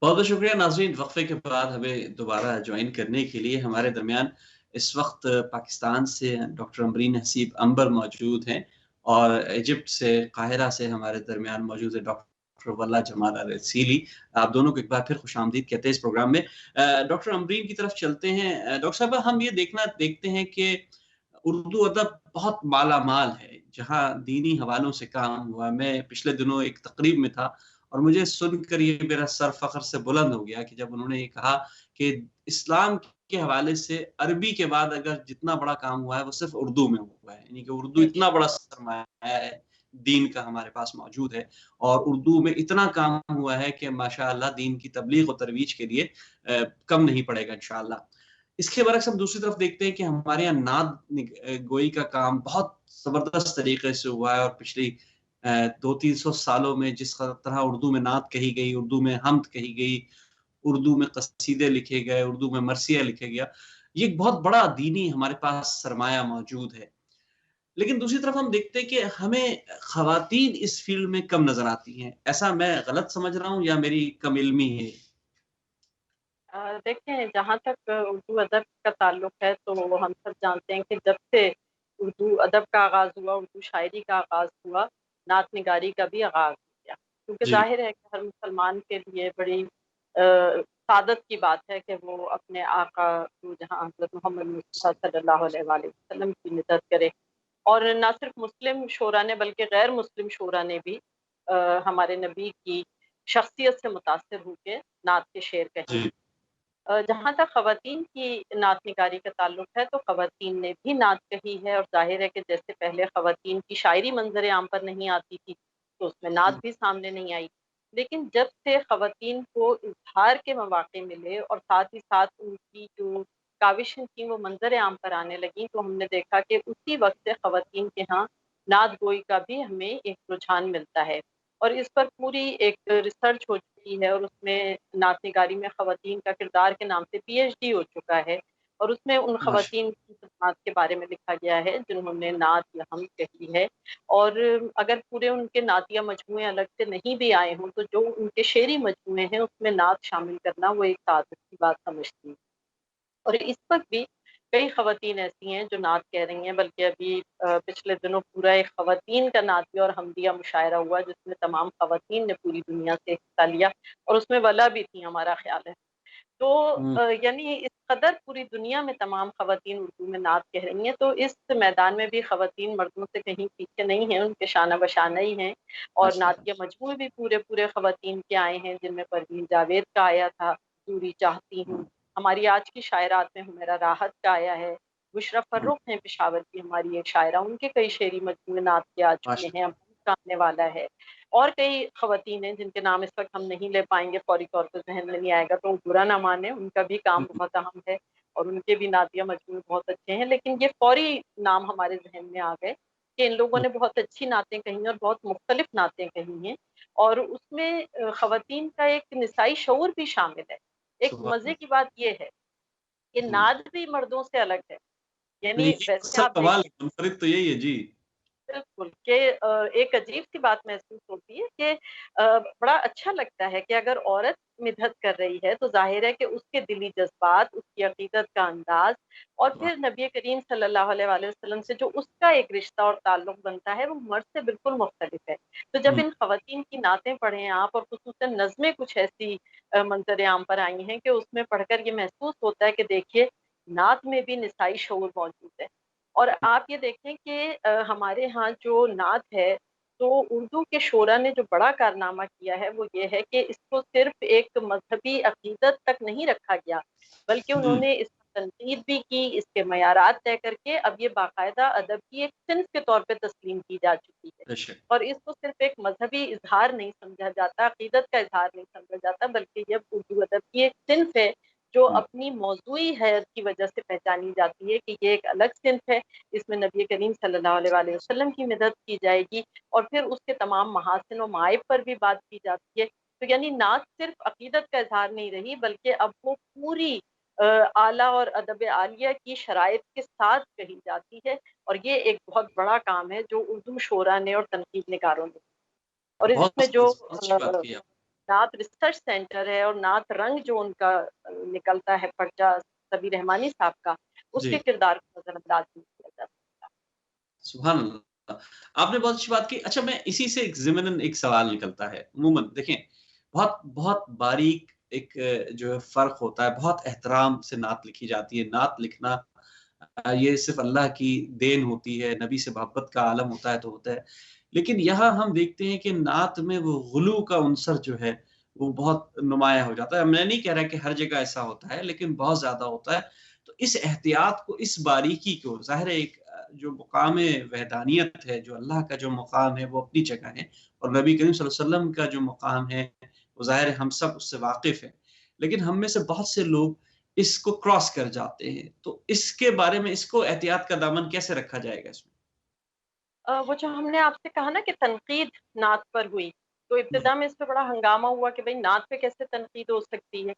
بہت بہت شکریہ ناظرین, وقفے کے بعد ہمیں دوبارہ جوائن کرنے کے لیے. ہمارے درمیان اس وقت پاکستان سے ڈاکٹر امبرین حسیب امبر موجود ہیں, اور ایجپٹ سے قاہرہ سے ہمارے درمیان موجود ہے ڈاکٹر واللہ جمال الرسیلی. آپ دونوں کو ایک بار پھر خوش آمدید کہتے ہیں اس پروگرام میں. ڈاکٹر امبرین کی طرف چلتے ہیں. ڈاکٹر صاحب ہم یہ دیکھتے ہیں کہ اردو ادب بہت مالا مال ہے جہاں دینی حوالوں سے کام ہوا. میں پچھلے دنوں ایک تقریب میں تھا اور مجھے سن کر یہ میرا سر فخر سے بلند ہو گیا کہ جب انہوں نے یہ کہا کہ اسلام کے حوالے سے عربی کے بعد اگر جتنا بڑا کام ہوا ہے وہ صرف اردو میں ہوا ہے. یعنی کہ اردو اتنا بڑا سرمایہ ہے دین کا ہمارے پاس موجود ہے, اور اردو میں اتنا کام ہوا ہے کہ ماشاءاللہ دین کی تبلیغ و ترویج کے لیے کم نہیں پڑے گا انشاءاللہ. اس کے برعکس ہم دوسری طرف دیکھتے ہیں کہ ہمارے یہاں نعت گوئی کا کام بہت زبردست طریقے سے ہوا ہے, اور پچھلی 200-300 سالوں میں جس طرح اردو میں نعت کہی گئی, اردو میں حمد کہی گئی, اردو میں قصیدے لکھے گئے, اردو میں مرثیہ لکھے گیا, یہ ایک بہت بڑا دینی ہمارے پاس سرمایہ موجود ہے. لیکن دوسری طرف ہم دیکھتے ہیں کہ ہمیں خواتین اس فیلڈ میں کم نظر آتی ہیں. ایسا میں غلط سمجھ رہا ہوں یا میری کم علمی ہے؟ دیکھیں جہاں تک اردو ادب کا تعلق ہے تو ہم سب جانتے ہیں کہ جب سے اردو ادب کا آغاز ہوا, اردو شاعری کا آغاز ہوا, نعت نگاری کا بھی آغاز ہو گیا. کیونکہ جی ظاہر ہے کہ ہر مسلمان کے لیے بڑی سعادت کی بات ہے کہ وہ اپنے آقا جہاں حضرت محمد مصطفیٰ صلی اللہ علیہ وآلہ وسلم کی مدد کرے. اور نہ صرف مسلم شعراء نے بلکہ غیر مسلم شعراء نے بھی ہمارے نبی کی شخصیت سے متاثر ہو کے نعت کے شعر کہے. جی جہاں تک خواتین کی نعت نگاری کا تعلق ہے تو خواتین نے بھی نعت کہی ہے، اور ظاہر ہے کہ جیسے پہلے خواتین کی شاعری منظر عام پر نہیں آتی تھی تو اس میں نعت بھی سامنے نہیں آئی، لیکن جب سے خواتین کو اظہار کے مواقع ملے اور ساتھ ہی ساتھ ان کی جو کاوشیں تھیں وہ منظر عام پر آنے لگیں تو ہم نے دیکھا کہ اسی وقت سے خواتین کے ہاں نعت گوئی کا بھی ہمیں ایک رجحان ملتا ہے. اور اس پر پوری ایک ریسرچ ہو چکی ہے، اور اس میں نعت نگاری میں خواتین کا کردار کے نام سے PhD ہو چکا ہے، اور اس میں ان ماشاء خواتین کی خدمات کے بارے میں لکھا گیا ہے جنہوں نے نعت یا حمد کہی ہے. اور اگر پورے ان کے نعتیہ مجموعے الگ سے نہیں بھی آئے ہوں تو جو ان کے شعری مجموعے ہیں اس میں نعت شامل کرنا وہ ایک سعادت کی بات سمجھتی ہیں. اور اس وقت بھی کئی خواتین ایسی ہیں جو نعت کہہ رہی ہیں، بلکہ ابھی پچھلے دنوں پورا ایک خواتین کا نعتیہ اور حمدیہ مشاعرہ ہوا جس میں تمام خواتین نے پوری دنیا سے حصہ لیا، اور اس میں ولا بھی تھی ہمارا خیال ہے. تو یعنی اس قدر پوری دنیا میں تمام خواتین اردو میں نعت کہہ رہی ہیں، تو اس میدان میں بھی خواتین مردوں سے کہیں پیچھے نہیں ہیں، ان کے شانہ بشانہ ہی ہیں. اور نعتیہ مجموعے بھی پورے خواتین کے آئے ہیں جن میں پروین جاوید کا آیا تھا دوری چاہتی ہوں، ہماری آج کی شاعرات میں حمیرہ راحت کا آیا ہے، بشریٰ فرخ ہیں پشاور کی ہماری ایک شاعرہ، ان کے کئی شعری مجموعے نعت کے آ چکے ہیں، اب کا آنے والا ہے. اور کئی خواتین ہیں جن کے نام اس وقت ہم نہیں لے پائیں گے، فوری طور پر ذہن میں نہیں آئے گا تو برا نہ مانے، ان کا بھی کام بہت اہم ہے اور ان کے بھی نعتیہ مجموعے بہت اچھے ہیں. لیکن یہ فوری نام ہمارے ذہن میں آ گئے کہ ان لوگوں نے بہت اچھی نعتیں کہی ہیں اور بہت مختلف نعتیں کہی ہیں، اور اس میں خواتین کا ایک نسائی شعور بھی شامل ہے. ایک مزے کی بات یہ ہے کہ نعت بھی مردوں سے الگ ہے. یعنی ویسے آپ سوال منفرد تو یہی ہے. جی بالکل کہ ایک عجیب سی بات محسوس ہوتی ہے کہ بڑا اچھا لگتا ہے کہ اگر عورت مدحت کر رہی ہے تو ظاہر ہے کہ اس کے دلی جذبات، اس کی عقیدت کا انداز، اور پھر نبی کریم صلی اللہ علیہ وآلہ وسلم سے جو اس کا ایک رشتہ اور تعلق بنتا ہے وہ مرد سے بالکل مختلف ہے. تو جب ان خواتین کی نعتیں پڑھیں آپ، اور خصوصاً نظمیں کچھ ایسی منظر عام پر آئی ہیں کہ اس میں پڑھ کر یہ محسوس ہوتا ہے کہ دیکھیے نعت میں بھی نسائی شعور موجود ہے. اور آپ یہ دیکھیں کہ ہمارے ہاں جو نعت ہے تو اردو کے شعراء نے جو بڑا کارنامہ کیا ہے وہ یہ ہے کہ اس کو صرف ایک مذہبی عقیدت تک نہیں رکھا گیا، بلکہ انہوں نے اس پر تنقید بھی کی، اس کے معیارات طے کر کے اب یہ باقاعدہ ادب کی ایک صنف کے طور پہ تسلیم کی جا چکی ہے. اور اس کو صرف ایک مذہبی اظہار نہیں سمجھا جاتا، عقیدت کا اظہار نہیں سمجھا جاتا، بلکہ یہ اردو ادب کی ایک صنف ہے جو اپنی موضوعی حیثیت کی وجہ سے پہچانی جاتی ہے کہ یہ ایک الگ صنف ہے، اس میں نبی کریم صلی اللہ علیہ وآلہ وسلم کی مدد کی جائے گی اور پھر اس کے تمام محاسن و معائب پر بھی بات کی جاتی ہے. تو یعنی نعت صرف عقیدت کا اظہار نہیں رہی بلکہ اب وہ پوری اعلیٰ اور ادب عالیہ کی شرائط کے ساتھ کہی جاتی ہے، اور یہ ایک بہت بڑا کام ہے جو اردو شعراء نے اور تنقید نگاروں نے. اور اس میں جو نعت ریسرچ سینٹر ہے اور نعت رنگ جو ان کا نکلتا ہے پرچہ سبی رحمانی صاحب کا، اس کے کردار کو نظر انداز نہیں کیا جا سکتا. سبحان اللہ، آپ نے بہت اچھی بات کی. اچھا میں اسی سے ایک ضمناً ایک سوال نکلتا ہے. عموماً دیکھیں بہت بہت باریک ایک جو فرق ہوتا ہے، بہت احترام سے نعت لکھی جاتی ہے. نعت لکھنا یہ صرف اللہ کی دین ہوتی ہے، نبی سے محبت کا عالم ہوتا ہے تو ہوتا ہے. لیکن یہاں ہم دیکھتے ہیں کہ نعت میں وہ غلو کا عنصر جو ہے وہ بہت نمایاں ہو جاتا ہے. میں نہیں کہہ رہا کہ ہر جگہ ایسا ہوتا ہے لیکن بہت زیادہ ہوتا ہے. تو اس احتیاط کو، اس باریکی کو، ظاہر ہے ایک جو مقام وحدانیت ہے، جو اللہ کا جو مقام ہے وہ اپنی جگہ ہے، اور نبی کریم صلی اللہ علیہ وسلم کا جو مقام ہے وہ ظاہر ہے ہم سب اس سے واقف ہیں، لیکن ہم میں سے بہت سے لوگ اس کو کراس کر جاتے ہیں. تو اس کے بارے میں، اس کو احتیاط کا دامن کیسے رکھا جائے گا اس میں؟ وہ جو ہم نے آپ سے کہا نا کہ تنقید نعت پر ہوئی، تو ابتدا میں اس پہ بڑا ہنگامہ ہوا کہ بھئی نعت پہ کیسے تنقید ہو سکتی ہے.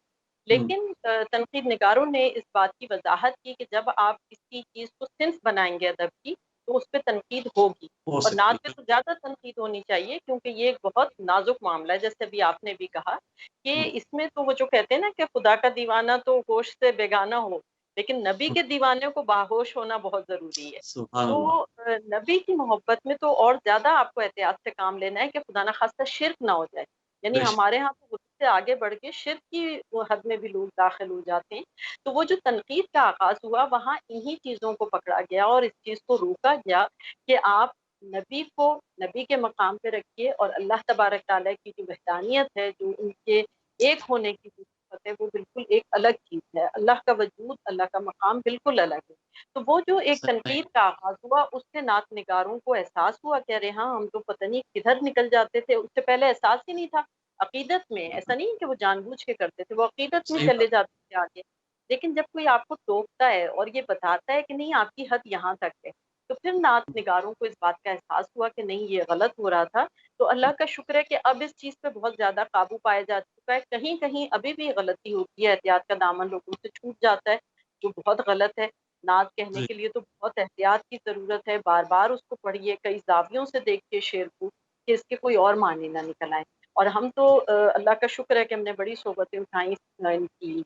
لیکن تنقید نگاروں نے اس بات کی وضاحت کی کہ جب آپ کسی چیز کو صنف بنائیں گے ادب کی تو اس پہ تنقید ہوگی، ہو اور سکتی نعت پہ تو زیادہ تنقید ہونی چاہیے کیونکہ یہ ایک بہت نازک معاملہ ہے. جیسے ابھی آپ نے بھی کہا کہ اس میں تو وہ جو کہتے ہیں نا کہ خدا کا دیوانہ تو گوشت سے بیگانہ ہو، لیکن نبی کے دیوانے کو باہوش ہونا بہت ضروری ہے. سبحان تو اللہ. نبی کی محبت میں تو اور زیادہ آپ کو احتیاط سے کام لینا ہے کہ خدا نہ خواستہ شرک نہ ہو جائے. یعنی بے شک. ہمارے ہاں تو حدود سے آگے بڑھ کے شرک کی وہ حد میں بھی لوگ داخل ہو جاتے ہیں. تو وہ جو تنقید کا آغاز ہوا وہاں انہی چیزوں کو پکڑا گیا اور اس چیز کو روکا گیا کہ آپ نبی کو نبی کے مقام پہ رکھیے، اور اللہ تبارک تعالیٰ کی جو وحدانیت ہے، جو ان کے ایک ہونے کی جو صفت ہے، وہ بالکل ایک الگ چیز ہے. اللہ کا وجود، اللہ کا مقام بالکل الگ ہے. تو وہ جو ایک صحیح. تنقید کا آغاز ہوا، اس سے نعت نگاروں کو احساس ہوا کہ ارے ہاں، ہم تو پتہ نہیں کدھر نکل جاتے تھے. اس سے پہلے احساس ہی نہیں تھا. عقیدت میں ایسا نہیں کہ وہ جان بوجھ کے کرتے تھے، وہ عقیدت میں صحیح چلے بات. جاتے تھے آگے. لیکن جب کوئی آپ کو ٹوکتا ہے اور یہ بتاتا ہے کہ نہیں آپ کی حد یہاں تک ہے، تو پھر نعت نگاروں کو اس بات کا احساس ہوا کہ نہیں یہ غلط ہو رہا تھا. تو اللہ کا شکر ہے کہ اب اس چیز پہ بہت زیادہ قابو پایا جا چکا ہے. کہیں کہیں ابھی بھی غلطی ہوتی ہے، احتیاط کا دامن لوگوں سے چھوٹ جاتا ہے، جو بہت غلط ہے. نعت کہنے جی. کے لیے تو بہت احتیاط کی ضرورت ہے. بار بار اس کو پڑھیے، کئی زاویوں سے دیکھیے شعر کو کہ اس کے کوئی اور معنی نہ نکل آئے. اور ہم تو اللہ کا شکر ہے کہ ہم نے بڑی صحبتیں اٹھائیں ان کی،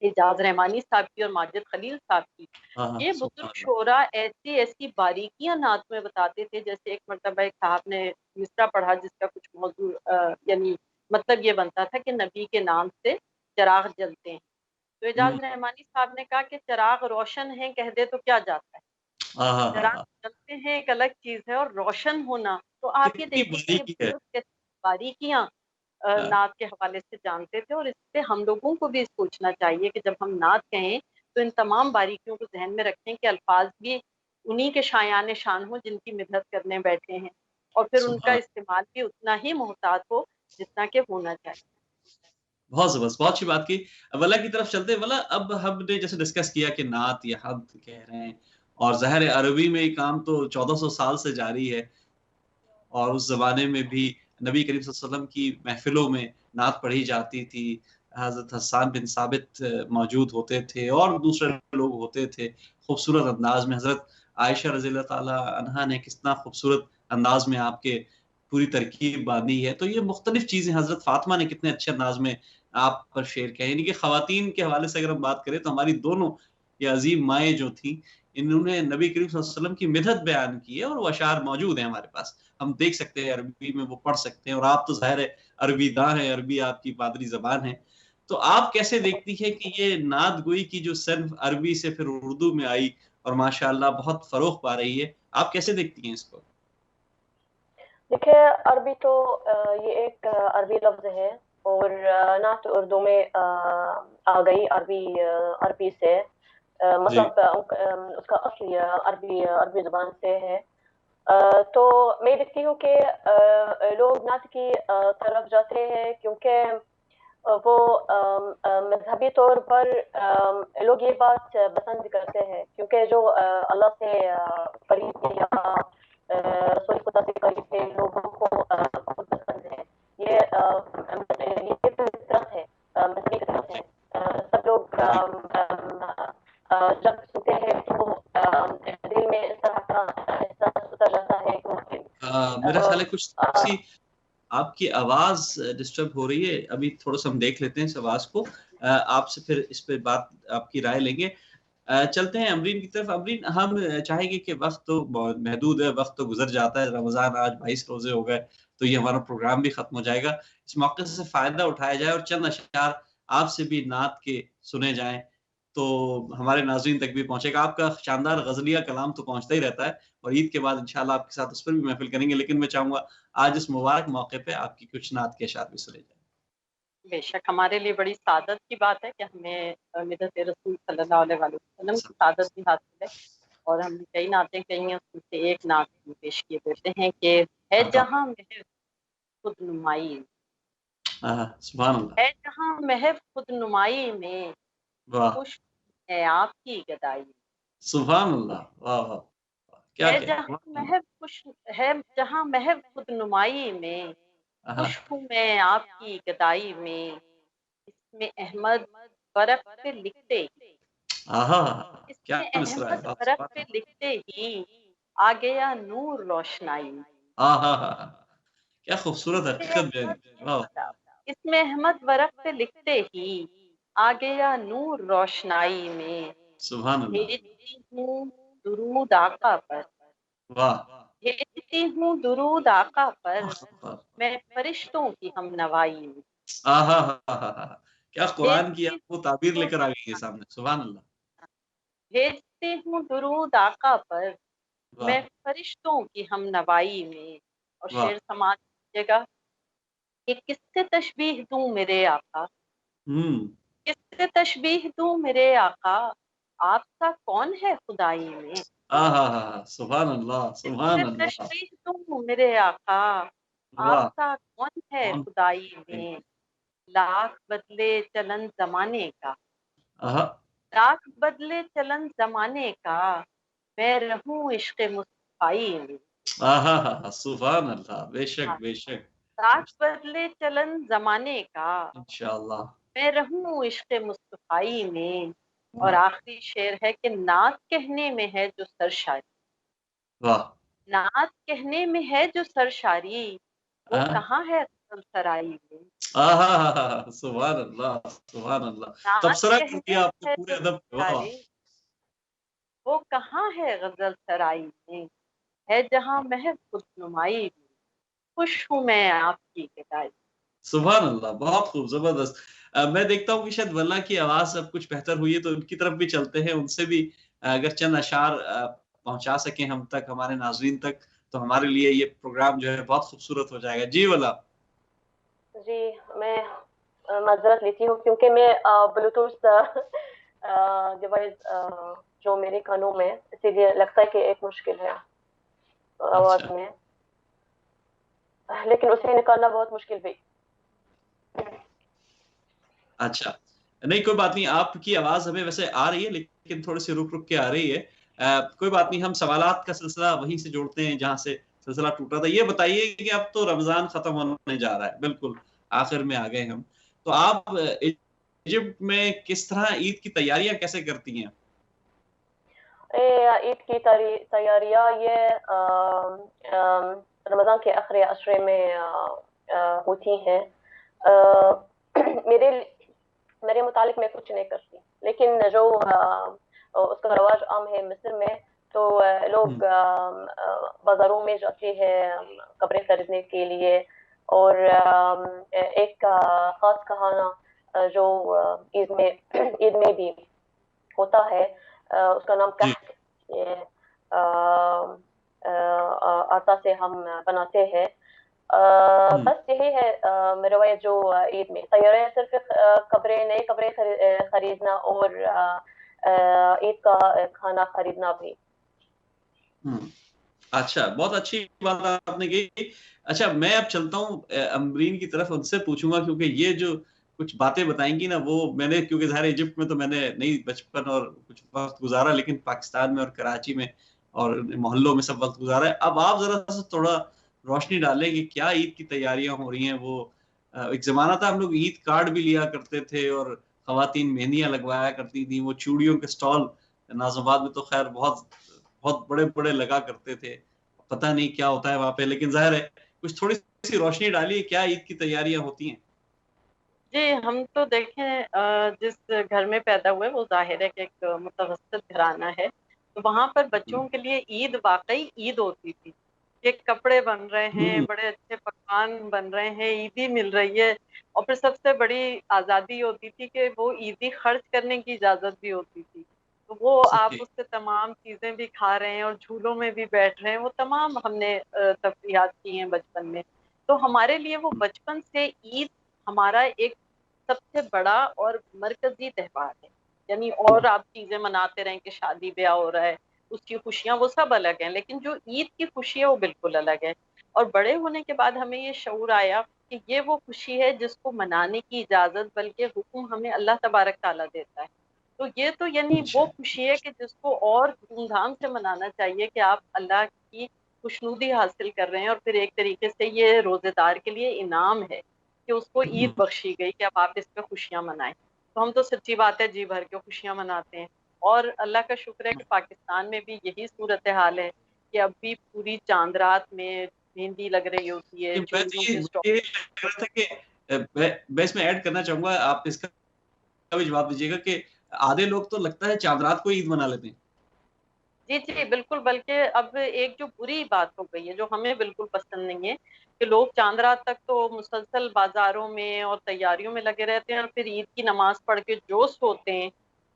اعجاز رحمانی صاحب کی اور ماجد خلیل صاحب کی. ہاں ہاں. یہ بزرگ سبحان اللہ. شعراء ایسی ایسی باریکیاں نعت میں بتاتے تھے. جیسے ایک مرتبہ ایک صاحب نے مصرع پڑھا جس کا کچھ موضوع یعنی مطلب یہ بنتا تھا کہ نبی کے نام سے چراغ جلتے ہیں. تو اعجاز رحمانی صاحب نے کہا کہ چراغ روشن ہے کہہ دے تو کیا جاتا ہے، ہاں ہاں چراغ ہاں. جلتے ہیں ایک الگ چیز ہے، اور روشن ہونا. تو آپ یہ کتنی دیکھیں کہ یہ باریکی ہے. بزرگ کیسی باریکیاں نعت کے حوالے سے جانتے تھے. اور اس سے ہم لوگوں کو بھی سوچنا چاہیے کہ جب ہم نعت کہیں تو ان تمام باریکیوں کو ذہن میں رکھیں کہ الفاظ بھی انہی کے شایان شان ہوں جن کی مدحت کرنے بیٹھے ہیں، اور پھر ان کا سبحان. استعمال بھی اتنا ہی محتاط ہو جتنا کہ ہونا چاہیے. بہت زبردست، بہت اچھی بات کی. اب اللہ کی طرف چلتے ہیں. اب ہم نے جیسے ڈسکس کیا کہ نعت یا حمد کہہ رہے ہیں، اور ظاہر عربی میں یہ کام تو 1400 سال سے جاری ہے، اور اس زمانے میں بھی نبی کریم صلی اللہ علیہ وسلم کی محفلوں میں نعت پڑھی جاتی تھی. حضرت حسان بن ثابت موجود ہوتے تھے اور دوسرے لوگ ہوتے تھے. خوبصورت انداز میں حضرت عائشہ رضی اللہ تعالی عنہا نے کتنا خوبصورت انداز میں آپ کے پوری ترکیب باندھی ہے. تو یہ مختلف چیزیں حضرت فاطمہ نے کتنے اچھے انداز میں آپ پر شیئر کیا. یعنی کہ خواتین کے حوالے سے اگر ہم بات کریں تو ہماری دونوں یہ عظیم مائیں جو تھیں، انہوں نے نبی کریم صلی اللہ علیہ وسلم کی مدحت بیان کی ہے، اور وہ اشعار موجود ہیں ہمارے پاس. ہم دیکھ سکتے ہیں عربی میں وہ پڑھ سکتے ہیں، اور آپ تو ظاہر ہے عربی داں ہیں، عربی آپ کی مادری زبان ہے. تو آپ کیسے دیکھتی ہے کہ یہ نعت گوئی کی جو صرف عربی سے پھر اردو میں آئی اور ماشاءاللہ بہت فروغ پا رہی ہے، آپ کیسے دیکھتی ہیں اس کو؟ دیکھیں، عربی تو یہ ایک عربی لفظ ہے، اور نعت اردو میں آ گئی عربی سے. مطلب اس کا اصل عربی زبان سے ہے. تو میں دیکھتی ہوں کہ لوگ نعت کی طرف جاتے ہیں کیونکہ وہ مذہبی طور پر لوگ یہ بات پسند کرتے ہیں، کیونکہ جو اللہ سے قریب یا رسول خدا سے قریب کے لوگوں کو بہت پسند ہے. یہ فطرت ہے، مذہبی فطرت ہے. سب لوگ جب سنتے ہیں تو دل میں اس طرح کا احساس اتر جاتا ہے. میرا خیال ہے کچھ سی آپ کی آواز ڈسٹرب ہو رہی ہے. ابھی تھوڑا سا ہم دیکھ لیتے ہیں اس آواز کو، آپ سے پھر اس پہ بات آپ کی رائے لیں گے. چلتے ہیں امرین کی طرف. امرین، ہم چاہیں گے کہ وقت تو بہت محدود ہے، وقت تو گزر جاتا ہے. رمضان آج 22 روزے ہو گئے تو یہ ہمارا پروگرام بھی ختم ہو جائے گا. اس موقع سے فائدہ اٹھایا جائے اور چند اشعار آپ سے بھی نعت کے سنے جائیں تو ہمارے ناظرین تک بھی پہنچے گا. آپ کا شاندار غزلیہ کلام تو پہنچتا ہی رہتا ہے، اور عید کے بعد انشاءاللہ آپ کے ساتھ اس پر بھی محفل کریں گے. لیکن میں چاہوں گا آج اس مبارک موقع پہ آپ کی کچھ نعت کے اشعار بھی سنے جائیں. بے شک ہمارے لیے بڑی سعادت کی بات ہے کہ ہمیں مدحت رسول صلی اللہ علیہ وسلم کی سعادت بھی حاصل ہے. اور ہم نے کئی نعتیں کہی ہیں، اس میں سے ایک نعت پیش کیے دیتے ہیں کہ ہے جہاں محض خود نمائی، سبحان اللہ. ہے جہاں محض خود نمائی میں واہ، خوش ہے آپ کی گدائی. سبحان اللہ. واہ واہ، کیا ہے کہ جہاں محض خوش ہے جہاں محض خود نمائی میں خوش ہوں میں آپ کی گدائی میں. اس میں احمد برق پہ لکھتے ہی، اس کیا میں مصرع ہے. احمد برق پہ لکھتے ہی آ گیا نور روشنائی. کیا خوبصورت حقیقت بیان کی. واہ. اس میں احمد ورق پہ لکھتے ہی آ گیا نور روشنائی میں. سبحان اللہ. بھیجتی ہوں درود آقا پر، واہ. بھیجتی ہوں درود آقا پر، میں فرشتوں کی ہم نوائی میں، کیا قرآن کی بھیجتی آپ وہ تعبیر لے کر آ گئی ہے ہوں سامنے. سبحان اللہ. بھیجتی ہوں درود آقا پر، میں واہ فرشتوں کی ہم نوائی میں. اور واہ. شعر سماعت کیجیے گا کہ کس سے تشبیہ دوں میرے آقا، کس سے تشبیہ دوں میرے آقا، آپ سا کون ہے خدائی میں. سبحان اللہ. کس سبحان سے اللہ. تشبیہ دوں میرے آقا، آپ واہ. سا کون ہے کون خدائی ہے؟ میں. لاکھ بدلے چلن زمانے کا، آہا. لاکھ بدلے چلن زمانے کا، میں رہوں عشق مصطفی میں. سبحان اللہ. بے شک بے شک. لاکھ بدلے چلن زمانے کا، انشاءاللہ. میں رہوں عشق مصطفی میں. اور آخری شعر ہے کہ نعت کہنے میں ہے جو سرشاری، واہ. نعت کہنے میں ہے جو سرشاری، وہ کہاں ہے غزل سرائی میں. سبحان اللہ. سبحان اللہ. نعت تبصرہ کر کہنے دیا آپ میں نے ہے پورے جو ادب پہ. واہ. سرشاری، وہ کہاں ہے غزل سرائی میں، ہے جہاں محض خود نمائی میں، خوش ہوں میں آپ کی گدائی. سبحان اللہ. بہت خوب. زبردست. میں دیکھتا ہوں کہ شاید واللہ کی آواز اب کچھ بہتر ہوئی ہے تو ان کی طرف بھی چلتے ہیں، ان سے بھی اگر چند اشعار پہنچا سکیں ہم تک، ہمارے ناظرین تک، تو ہمارے لیے یہ پروگرام جو ہے بہت خوبصورت ہو جائے گا. جی واللہ. جی میں معذرت لیتی ہوں کیونکہ میں بلوٹوتھ ڈیوائس جو میرے کانوں میں، اسی لیے لگتا ہے کہ ایک مشکل ہے آواز میں، لیکن اسے نکالنا بہت مشکل بھی. اچھا نہیں کوئی بات نہیں، آپ کی آواز ہمیں ویسے آ رہی ہے لیکن تھوڑی سی رک رک کے آ رہی ہے. کوئی بات نہیں، ہم سوالات کا سلسلہ وہیں سے جوڑتے ہیں جہاں سے سلسلہ ٹوٹا تھا. یہ بتائیے کہ اب تو رمضان ختم ہونے جا رہا ہے، بالکل آخر میں آ گئے ہم، تو آپ ایجپٹ میں کس طرح عید کی تیاریاں کیسے کرتی ہیں؟ عید کی تیاریاں یہ رمضان کے آخری عشرے میں ہوتی ہیں. میرے متعلق میں کچھ نہیں کرتی، لیکن جو اس کا رواج عام ہے مصر میں، تو لوگ بازاروں میں جاتے ہیں کپڑے خریدنے کے لیے. اور ایک خاص کھانا جو عید میں بھی ہوتا ہے، اس کا نام کہک، یہ آٹا سے ہم بناتے ہیں. بس یہی ہے روایت جو عید میں تیاریاں، صرف نئے کپڑے خریدنا اور عید کا کھانا خریدنا بھی. اچھا بہت اچھی بات آپ نے کہی. اچھا میں اب چلتا ہوں امرین کی طرف، ان سے پوچھوں گا کیونکہ یہ جو کچھ باتیں بتائیں گی نا وہ میں نے، کیونکہ ظاہر ایجپٹ میں تو میں نے نہیں بچپن اور کچھ وقت گزارا، لیکن پاکستان میں اور کراچی میں اور محلوں میں سب وقت گزارا ہے. اب آپ ذرا سا تھوڑا روشنی ڈالیں کہ کیا عید کی تیاریاں ہو رہی ہیں. وہ ایک زمانہ تھا ہم لوگ عید کارڈ بھی لیا کرتے تھے اور خواتین مہندیاں لگوایا کرتی تھیں، وہ چوڑیوں کے سٹال ناظم آباد میں تو خیر بہت بڑے بڑے لگا کرتے تھے. پتہ نہیں کیا ہوتا ہے وہاں پہ، لیکن ظاہر ہے کچھ تھوڑی سی روشنی ڈالیے کیا عید کی تیاریاں ہوتی ہیں. جی ہم تو دیکھیں جس گھر میں پیدا ہوئے وہ ظاہر ہے کہ ایک متوسط گھرانہ ہے، تو وہاں پر بچوں کے لیے عید واقعی عید ہوتی تھی. کہ کپڑے بن رہے ہیں، بڑے اچھے پکوان بن رہے ہیں، عیدی مل رہی ہے، اور پھر سب سے بڑی آزادی ہوتی تھی کہ وہ عیدی خرچ کرنے کی اجازت بھی ہوتی تھی. تو وہ آپ اس سے تمام چیزیں بھی کھا رہے ہیں اور جھولوں میں بھی بیٹھ رہے ہیں. وہ تمام ہم نے تفریحات کی ہیں بچپن میں. تو ہمارے لیے وہ بچپن سے عید ہمارا ایک سب سے بڑا اور مرکزی تہوار ہے. یعنی اور آپ چیزیں مناتے رہیں کہ شادی بیاہ ہو رہا ہے، اس کی خوشیاں وہ سب الگ ہیں، لیکن جو عید کی خوشی ہے وہ بالکل الگ ہے. اور بڑے ہونے کے بعد ہمیں یہ شعور آیا کہ یہ وہ خوشی ہے جس کو منانے کی اجازت بلکہ حکم ہمیں اللہ تبارک تعالیٰ دیتا ہے. تو یہ تو یعنی وہ خوشی ہے کہ جس کو اور دھوم دھام سے منانا چاہیے کہ آپ اللہ کی خوشنودی حاصل کر رہے ہیں. اور پھر ایک طریقے سے یہ روزے دار کے لیے انعام ہے کہ اس کو عید بخشی گئی کہ اب آپ اس پہ خوشیاں منائیں. تو ہم تو سچی بات ہے جی بھر کے خوشیاں مناتے ہیں. اور اللہ کا شکر ہے کہ پاکستان میں بھی یہی صورتحال ہے کہ اب بھی پوری چاند رات میں مہندی لگ رہی ہوتی ہے، چوڑیوں کے اسٹاک. مجھے لگ رہا تھا کہ میں اس میں ایڈ کرنا چاہوں گا، آپ اس کا بھی جواب دیجیے گا کہ آدھے لوگ تو لگتا ہے چاند رات کو عید منا لیتے ہیں. جی جی بالکل. بلکہ اب ایک جو بری بات ہو گئی ہے جو ہمیں بالکل پسند نہیں ہے کہ لوگ چاند رات تک تو مسلسل بازاروں میں اور تیاریوں میں لگے رہتے ہیں اور پھر عید کی نماز پڑھ کے جو سوتے ہیں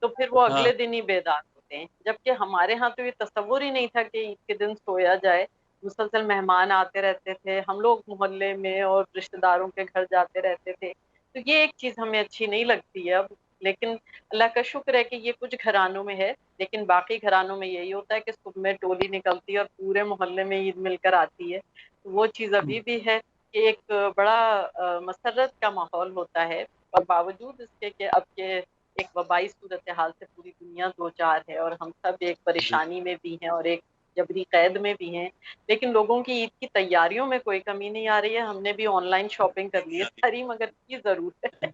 تو پھر وہ ہاں اگلے دن ہی بیدار ہوتے ہیں. جبکہ ہمارے ہاں تو یہ تصور ہی نہیں تھا کہ عید کے دن سویا جائے. مسلسل مہمان آتے رہتے تھے, ہم لوگ محلے میں اور رشتہ داروں کے گھر جاتے رہتے تھے. تو یہ ایک چیز ہمیں اچھی نہیں لگتی ہے اب. لیکن اللہ کا شکر ہے کہ یہ کچھ گھرانوں میں ہے, لیکن باقی گھرانوں میں یہی ہوتا ہے کہ صبح میں ٹولی نکلتی ہے اور پورے محلے میں عید مل کر آتی ہے. وہ چیز ابھی بھی ہے کہ ایک بڑا مسرت کا ماحول ہوتا ہے, اور باوجود اس کے کہ اب کے ایک وبائی صورتحال سے پوری دنیا دو چار ہے اور ہم سب ایک جی پریشانی میں بھی ہیں اور ایک جبری قید میں بھی ہیں, لیکن لوگوں کی عید کی تیاریوں میں کوئی کمی نہیں آ رہی ہے. ہم نے بھی آن لائن شاپنگ کر لی ہے ساری, مگر کی ضرور ہے.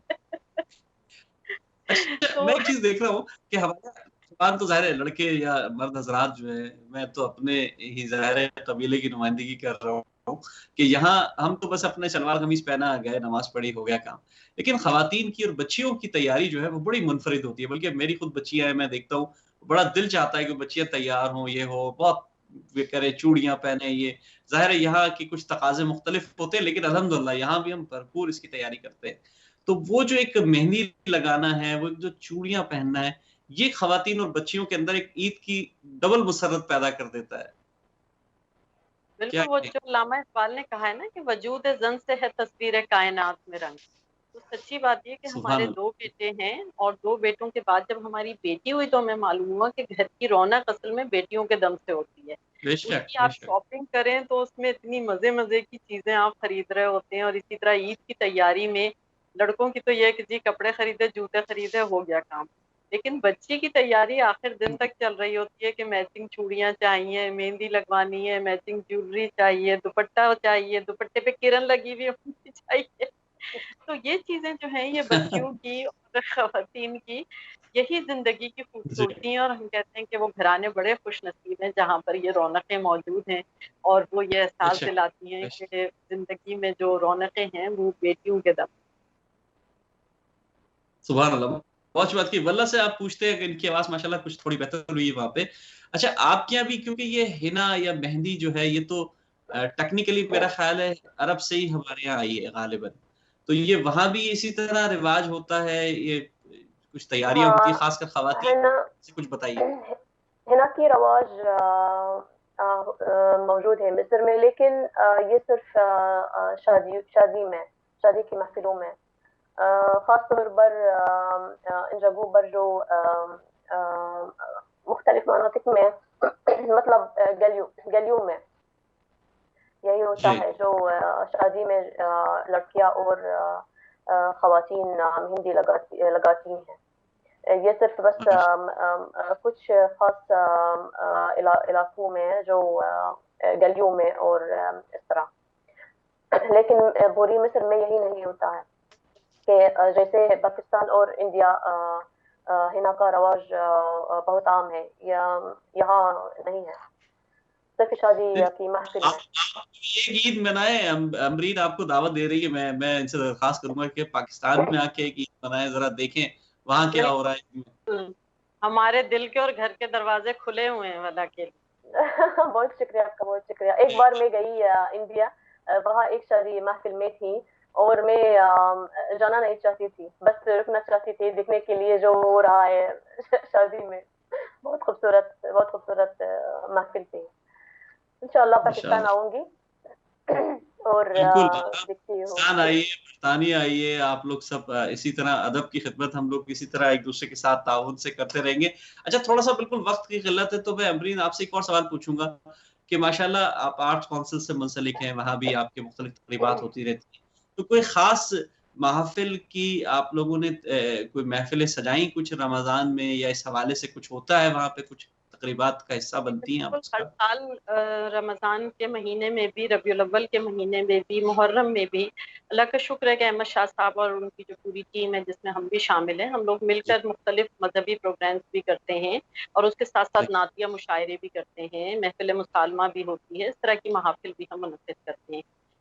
اچھا تو میں ایک چیز دیکھ رہا ہوں کہ ہمارا زبان تو ظاہر ہے لڑکے یا مرد حضرات جو ہے, میں تو اپنے ہی ظاہر ہے قبیلے کی نمائندگی کر رہا ہوں کہ یہاں ہم تو بس اپنے شلوار قمیص پہنا گئے, نماز پڑھی, ہو گیا کام. لیکن خواتین کی اور بچیوں کی تیاری جو ہے وہ بڑی منفرد ہوتی ہے. بلکہ میری خود بچیاں ہیں, میں دیکھتا ہوں بڑا دل چاہتا ہے کہ بچیاں تیار ہوں, یہ ہو, بہت کرے, چوڑیاں پہنے. یہ ظاہر ہے یہاں کی کچھ تقاضے مختلف ہوتے ہیں, لیکن الحمدللہ یہاں بھی ہم بھرپور اس کی تیاری کرتے ہیں. تو وہ جو ایک مہندی لگانا ہے, وہ جو چوڑیاں پہننا ہے, یہ خواتین اور بچیوں کے اندر ایک عید کی ڈبل مسرت پیدا کر دیتا ہے. کیا بالکل وہ جو علامہ اقبال نے کہا ہے نا کہ وجود زن سے ہے تصویر کائنات میں رنگ. تو سچی بات یہ کہ سبحان ہمارے اللہ. 2 بیٹے ہیں, اور 2 بیٹوں کے بعد جب ہماری بیٹی ہوئی تو ہمیں معلوم ہوا کہ گھر کی رونق اصل میں بیٹیوں کے دم سے ہوتی ہے. بے اس شک کی بے آپ شک. شاپنگ کریں تو اس میں اتنی مزے مزے کی چیزیں آپ خرید رہے ہوتے ہیں, اور اسی طرح عید کی تیاری میں لڑکوں کی تو یہ ہے کہ جی کپڑے خریدے, جوتے خریدے, ہو گیا کام. لیکن بچی کی تیاری آخر دن تک چل رہی ہوتی ہے کہ میچنگ چوڑیاں چاہیے, مہندی لگوانی ہے, میچنگ جیولری چاہیے, دوپٹہ چاہیے, دوپٹے پہ کرن لگی ہوئی ہونی چاہیے. تو یہ چیزیں جو ہیں یہ بچیوں کی اور خواتین کی یہی زندگی کی جی خوبصورتی ہیں, اور ہم کہتے ہیں کہ وہ گھرانے بڑے خوش نصیب ہیں جہاں پر یہ رونقیں موجود ہیں, اور وہ یہ بے احساس شک دلاتی ہیں بے شک. کہ زندگی میں جو رونقیں ہیں وہ بیٹیوں کے دم. سبحان اللہ, بہت اچھی بات کی. واللہ سے آپ پوچھتے ہیں کہ ان کی آواز ماشاءاللہ کچھ تھوڑی بہتر ہوئی ہے وہاں پہ. اچھا آپ کے یہاں بھی کیونکہ یہ حنا یا مہندی جو ہے یہ تو ٹیکنیکلی میرا خیال ہے عرب سے ہی ہمارے یہاں آئی ہے غالباً, تو یہ وہاں بھی اسی طرح رواج ہوتا ہے, یہ کچھ تیاریاں ہوتی ہاں ہیں خاص کر خواتین حنا سے, کچھ بتائیے. حنا کی رواج موجود ہے مصر میں, لیکن یہ صرف شادی کی محفلوں میں, خاص طور پر ان جگہوں پر جو مختلف مناطق میں مطلب گلیوں میں یہی ہوتا جی ہے. جو شادی میں لڑکیاں اور خواتین مہندی لگاتی ہیں. یہ صرف بس کچھ خاص علاقوں میں جو گلیوں میں اور اس طرح, لیکن پوری مصر میں یہی نہیں ہوتا ہے کہ جیسے پاکستان اور انڈیا حنا کا رواج بہت عام ہے, یہاں نہیں ہے, صرف شادی کی محفل میں. ایک عید منائے, امرین آپ کو دعوت دے رہی ہے, میں ان سے درخواست کروں گا کہ پاکستان میں آ کے ایک عید منائے, ذرا دیکھیں وہاں کیا ہو رہا ہے. ہمارے دل کے اور گھر کے دروازے کھلے ہوئے ہیں ولا کے لیے. بہت شکریہ آپ کا, بہت شکریہ. ایک بار میں گئی انڈیا, وہاں ایک شادی محفل میں تھی اور میں جانا نہیں چاہتی تھی, بس رکنا چاہتی تھی دیکھنے کے لیے جو ہو رہا ہے شادی میں. بہت خوبصورت محفل تھی. انشاءاللہ پاکستان آؤں گی اور بالکل دیکھتی ہوں. پاکستان آئیے, برطانیہ آئیے, آپ لوگ سب اسی طرح ادب کی خدمت ہم لوگ اسی طرح ایک دوسرے کے ساتھ تعاون سے کرتے رہیں گے. اچھا تھوڑا سا بالکل وقت کی قلت ہے تو میں امرین آپ سے ایک اور سوال پوچھوں گا کہ ماشاءاللہ آپ آرٹس کونسل سے منسلک ہیں, وہاں بھی آپ کے مختلف تقریبات ہوتی رہتی ہیں, تو کوئی خاص محافل کی آپ لوگوں نے کوئی محفلیں سجائیں کچھ رمضان میں, یا اس حوالے سے کچھ ہوتا ہے وہاں پہ, کچھ تقریبات کا حصہ بنتی ہیں آپ اس ہر کا؟ سال رمضان کے مہینے میں بھی, ربیع الاول کے مہینے میں بھی, محرم میں بھی, اللہ کا شکر ہے کہ احمد شاہ صاحب اور ان کی جو پوری ٹیم ہے جس میں ہم بھی شامل ہیں, ہم لوگ مل جی کر مختلف مذہبی پروگرامز بھی کرتے ہیں, اور اس کے ساتھ جی ساتھ نعتیہ مشاعرے بھی کرتے ہیں, محفل مکالمہ بھی ہوتی ہے, اس طرح کی محافل بھی ہم منعقد کرتے ہیں.